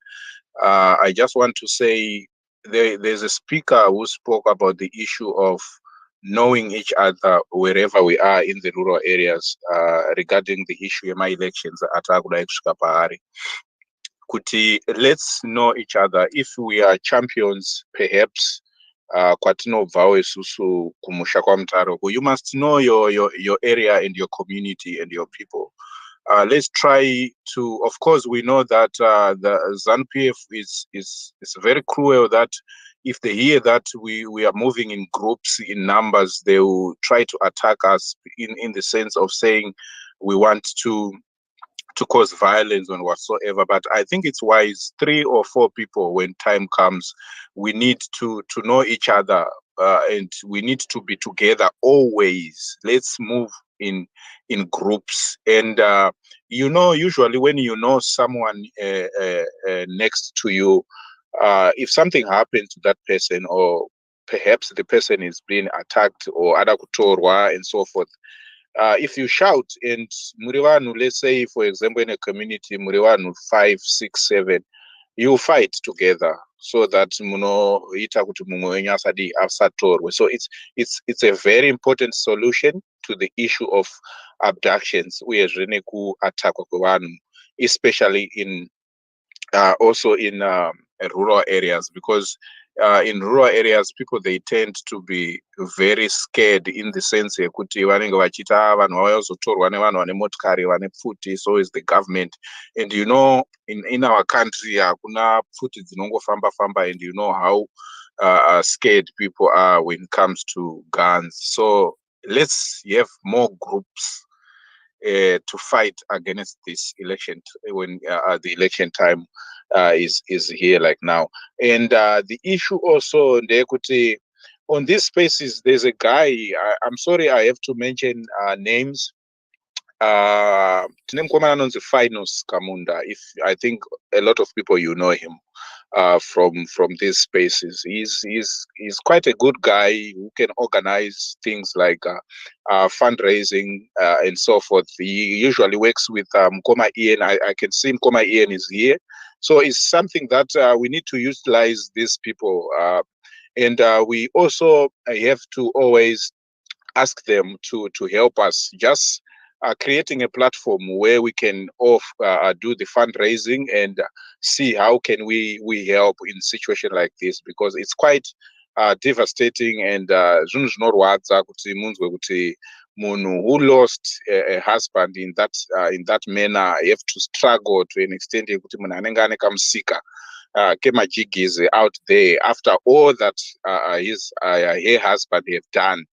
I just want to say there's a speaker who spoke about the issue of knowing each other wherever we are in the rural areas regarding the issue of my elections at Pahari. Kuti, let's know each other. If we are champions, perhaps kwatinobvawo isusu kumusha kwamutaro, you must know your area and your community and your people. Let's try to, of course, we know that the ZANU-PF is very cruel, that if they hear that we are moving in groups, in numbers, they will try to attack us in the sense of saying we want to cause violence or whatsoever. But I think it's wise, 3 or 4 people, when time comes, we need to know each other, and we need to be together always. Let's move in groups. And usually when you know someone next to you, if something happens to that person, or perhaps the person is being attacked or adakutorwa and so forth, if you shout and muriwanu, let's say for example in a community muriwanu 5, 6, 7, you fight together so that ita kuti mumwe wenyu asatorwe. So it's a very important solution to the issue of abductions uyezve nekuatakwa kwevanhu, especially in also in rural areas, because in rural areas people they tend to be very scared in the sense yekuti vanenge vachita vanhu vavazotorwa nevanhu vane motikari vane pfuti, so is the government. And in our country hakuna pfuti dzinongofamba famba, and you know how scared people are when it comes to guns. So let's have more groups to fight against this election when the election time is here like now. And the issue also, on these spaces, there's a guy, I'm sorry I have to mention names. Finals Kamunda. If I think a lot of people know him from these spaces. He's quite a good guy who can organize things like fundraising and so forth. He usually works with Mkoma Ian. I can see Mkoma Ian is here. So it's something that we need to utilize these people. And we also have to always ask them to help us. Just creating a platform where we can do the fundraising and see how can we help in situation like this, because it's quite devastating, and zvinhu zvinorwadza kuti munzwe kuti munhu who lost a husband in that manner have to struggle to an extent yekuti munhu anenge ane kamusika kemajigizi out there after all that her husband have done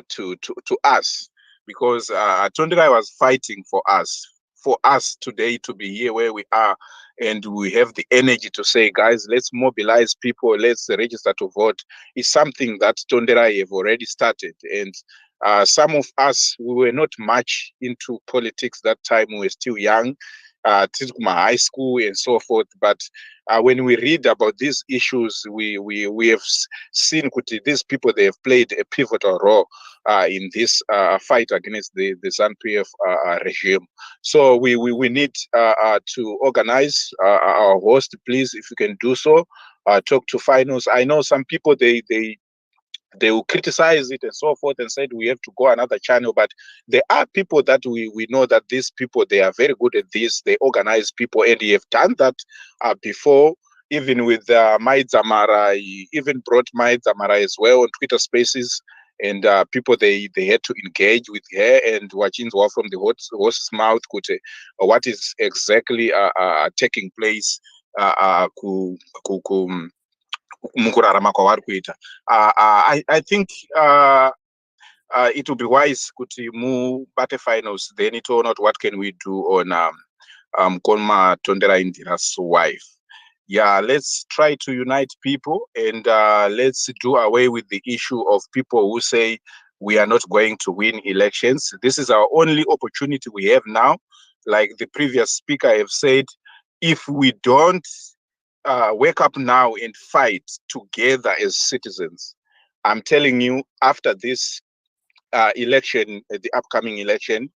to us, because Tonderai was fighting for us today to be here where we are, and we have the energy to say, guys, let's mobilize people, let's register to vote. It's something that Tonderai have already started, and some of us, we were not much into politics that time. We were still young, high school and so forth, but when we read about these issues, we have seen these people, they have played a pivotal role in this fight against the ZANU-PF regime. So we need to organize our host, please, if you can do so. Talk to finals. I know some people they will criticize it and so forth and said we have to go another channel, but there are people that we know that these people, they are very good at this. They organize people, and they have done that before, even with Mai Zamara. He even brought Mai Zamara as well on Twitter Spaces, and people they had to engage with her and watching from the horse's mouth what is exactly taking place mukurarama kwavari kuita. I think it would be wise kuti mubate finals, then it or not, what can we do on Konma Tonderai Ndira's wife. Yeah, let's try to unite people, and let's do away with the issue of people who say we are not going to win elections. This is our only opportunity we have now. Like the previous speaker have said, if we don't wake up now and fight together as citizens, I'm telling you, after this election, the upcoming election,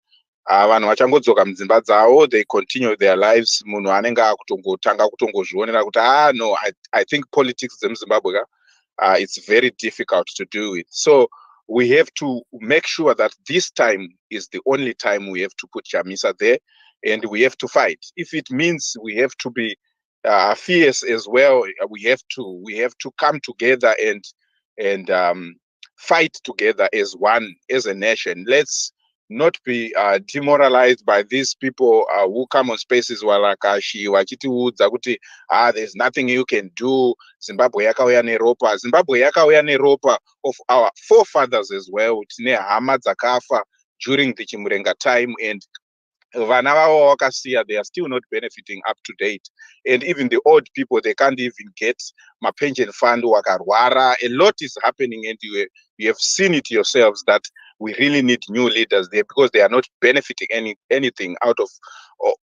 vanhu vachangodzoka mudzimba dzavo, they continue their lives. Munhu anenge akutongotanga kutongozvionera kuti no, I think politics dzemuZimbabwe it's very difficult to do it. So we have to make sure that this time is the only time we have to put Chamisa there, and we have to fight. If it means we have to be fierce as well, we have to come together and fight together as one, as a nation. Let's not be demoralized by these people who come on spaces walakashi wachitiudza kuti there's nothing you can do. Zimbabwe yakauya neropa. Zimbabwe yakauya neropa of our forefathers as well. Tine hama dzakafa during the Chimurenga time, and vana vavo vakasiya, they are still not benefiting up to date. And even the old people, they can't even get my pension fund wakarwara. A lot is happening, and you have seen it yourselves that we really need new leaders there, because they are not benefiting anything out of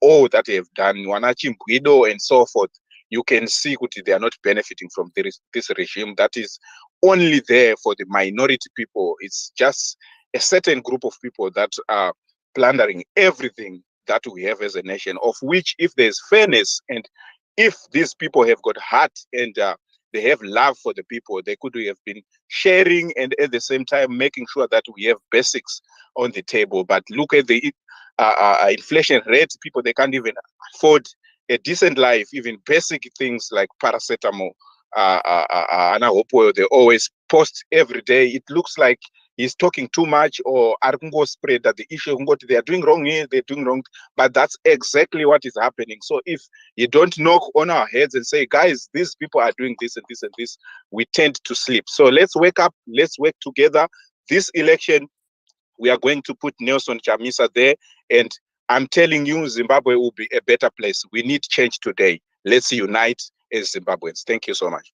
all that they have done. Wanachi Mbwido and so forth. You can see they are not benefiting from this regime that is only there for the minority people. It's just a certain group of people that are plundering everything that we have as a nation, of which, if there's fairness and if these people have got heart and they have love for the people, they could have been sharing and at the same time making sure that we have basics on the table. But look at the inflation rate. People, they can't even afford a decent life, even basic things like paracetamol. They always post every day. It looks like he's talking too much, or Arkungo spread that the issue they are doing wrong here, they're doing wrong. But that's exactly what is happening. So if you don't knock on our heads and say, guys, these people are doing this and this and this, we tend to sleep. So let's wake up, let's work together. This election, we are going to put Nelson Chamisa there, and I'm telling you, Zimbabwe will be a better place. We need change today. Let's unite as Zimbabweans. Thank you so much.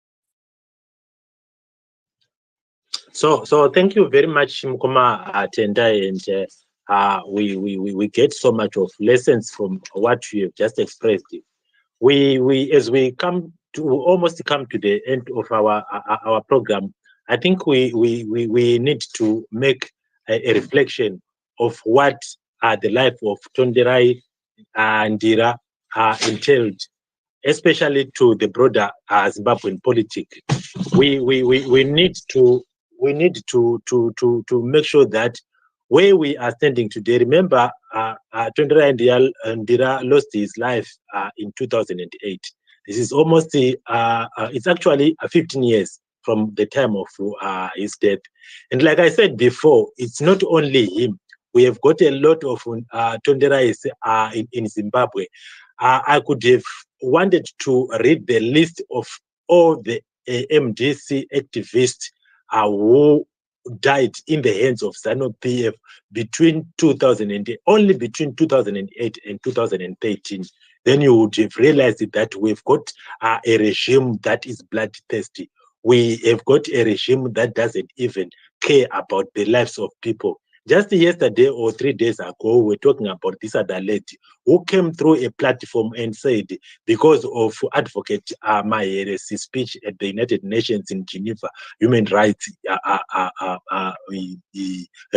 So thank you very much, Mukoma Tendai, and we get so much of lessons from what you have just expressed. We as we almost come to the end of our program, I think we need to make a reflection of what the life of Tonderai Ndira entailed, especially to the broader Zimbabwean politics. We need to make sure that where we are standing today. Remember, Tonderai Ndira lost his life in 2008. This is almost, it's actually 15 years from the time of his death. And like I said before, it's not only him. We have got a lot of Tonderais in Zimbabwe. I could have wanted to read the list of all the MDC activists who died in the hands of ZANU-PF between 2008 and 2013. Then you would have realized that we've got a regime that is bloodthirsty. We have got a regime that doesn't even care about the lives of people. Just yesterday or 3 days ago, we were talking about this other lady who came through a platform and said, because of Advocate Mayere's speech at the United Nations in Geneva, human rights a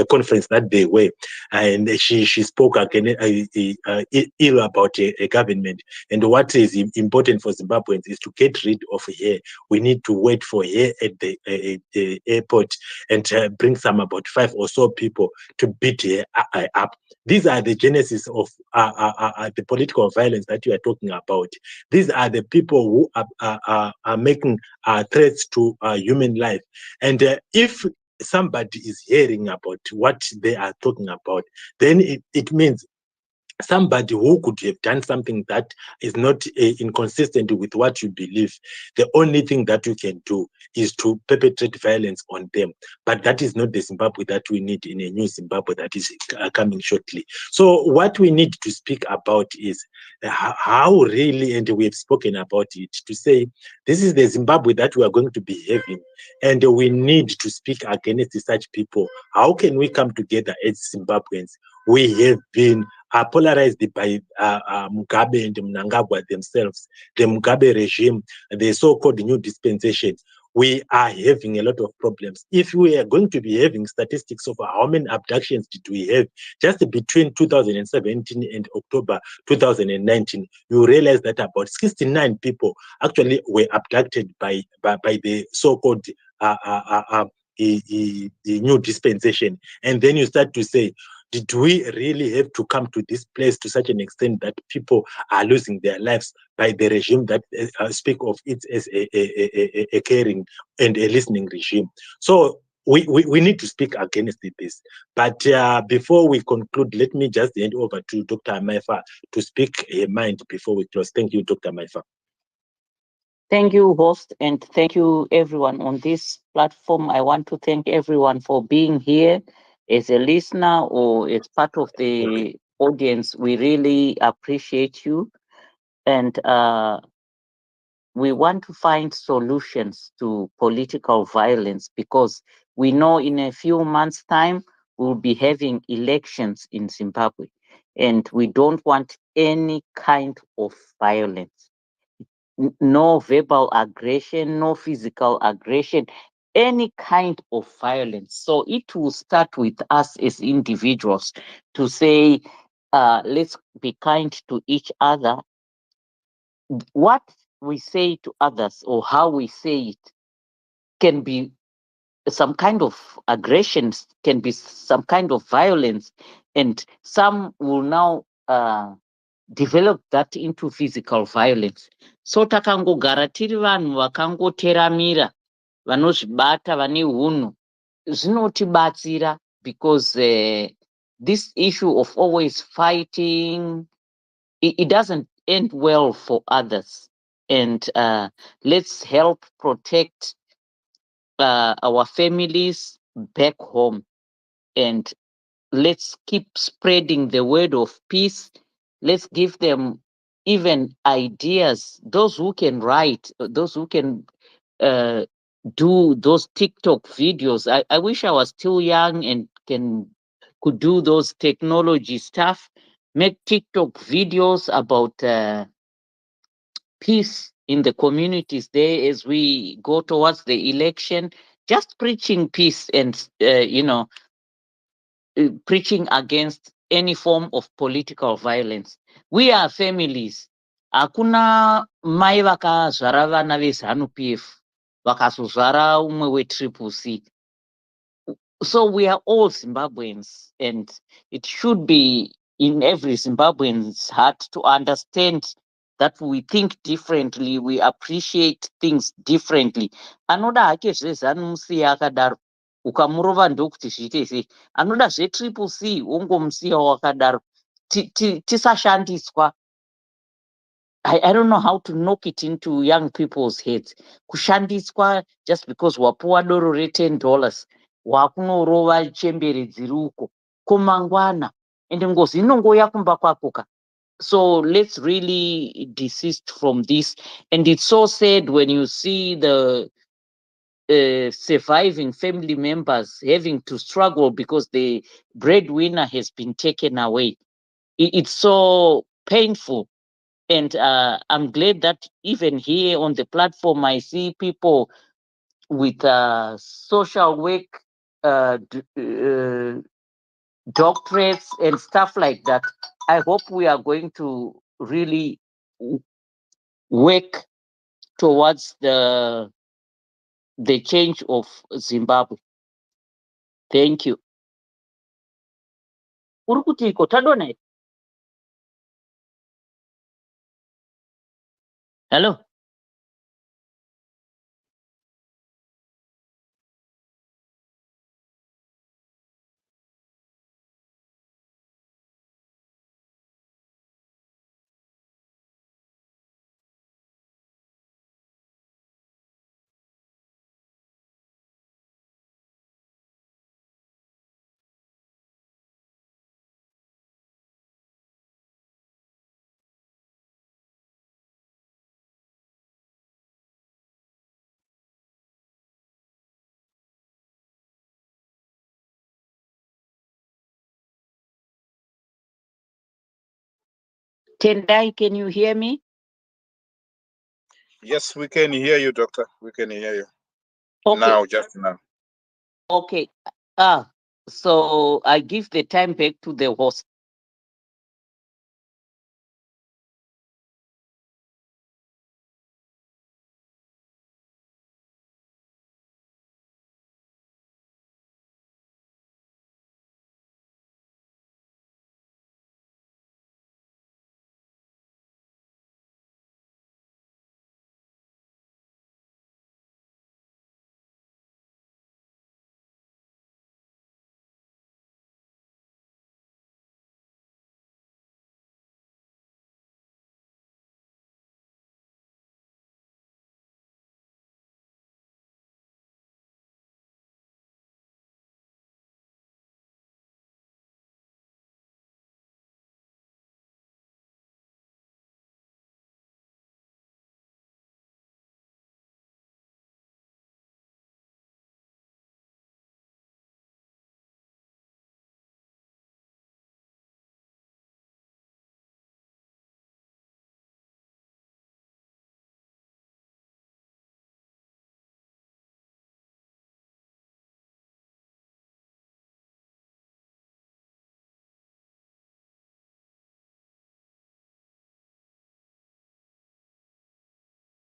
conference that they were, and she spoke again ill about a government. And what is important for Zimbabweans is to get rid of her. We need to wait for her at the airport and bring some about 5 or so people to beat her up. These are the genesis of the political violence that you are talking about. These are the people who are making threats to human life. And if somebody is hearing about what they are talking about, then it means somebody who could have done something that is not inconsistent with what you believe. The only thing that you can do is to perpetrate violence on them. But that is not the Zimbabwe that we need in a new Zimbabwe that is coming shortly. So what we need to speak about is how really, and we have spoken about it, to say this is the Zimbabwe that we are going to be having, and we need to speak against such people. How can we come together as Zimbabweans? We have been polarized by Mugabe and Mnangagwa themselves, the Mugabe regime, the so-called new dispensation. We are having a lot of problems. If we are going to be having statistics of how many abductions did we have just between 2017 and October 2019, you realize that about 69 people actually were abducted by the so-called the new dispensation. And then you start to say, did we really have to come to this place to such an extent that people are losing their lives by the regime that speak of it as a caring and a listening regime? So we need to speak against this. But before we conclude, let me just hand over to Dr. Maifa to speak her mind before we close. Thank you, Dr. Maifa. Thank you, host, and thank you, everyone on this platform. I want to thank everyone for being here as a listener or as part of the audience. We really appreciate you. And we want to find solutions to political violence because we know in a few months' time, we'll be having elections in Zimbabwe. And we don't want any kind of violence. No verbal aggression, no physical aggression, any kind of violence. So it will start with us as individuals to say, let's be kind to each other. What we say to others or how we say it can be some kind of aggression, can be some kind of violence, and some will now develop that into physical violence. So takangogara tiri vanhu vakangoteramira vanozvibata vane hunhu zvinotibatsira because this issue of always fighting, it doesn't end well for others. And let's help protect our families back home, and let's keep spreading the word of peace. Let's give them even ideas, those who can write, those who can do those TikTok videos. I wish I was still young and could do those technology stuff, make TikTok videos about peace in the communities there as we go towards the election, just preaching peace and, preaching against any form of political violence. We are families. Hakuna mai vakazvara vana veZANU-PF vakazozvara umwe weTriple C. So we are all Zimbabweans, and it should be in every Zimbabwean's heart to understand that we think differently, we appreciate things differently. Anoda hake zvezanumusiya akadaro, ukamurova ndokuti zviite sei. Anoda zvetriple C wongomusiyawo akadaro. Tisashandiswa. I don't know how to knock it into young people's heads. Kushandiswa just because wapuwa doro $10 wakunorova chembere dziri uko komangwana ende ngozi inongouya kumba kwako ka. So let's really desist from this. And it's so sad when you see the surviving family members having to struggle because the breadwinner has been taken away. It's so painful. And I'm glad that even here on the platform, I see people with social work doctorates and stuff like that. I hope we are going to really work towards the change of Zimbabwe. Thank you. Urukutiko tadona. Hello. Tendai, can you hear me? Yes, we can hear you, doctor. We can hear you. Okay. Now, just now. Okay. So I give the time back to the host.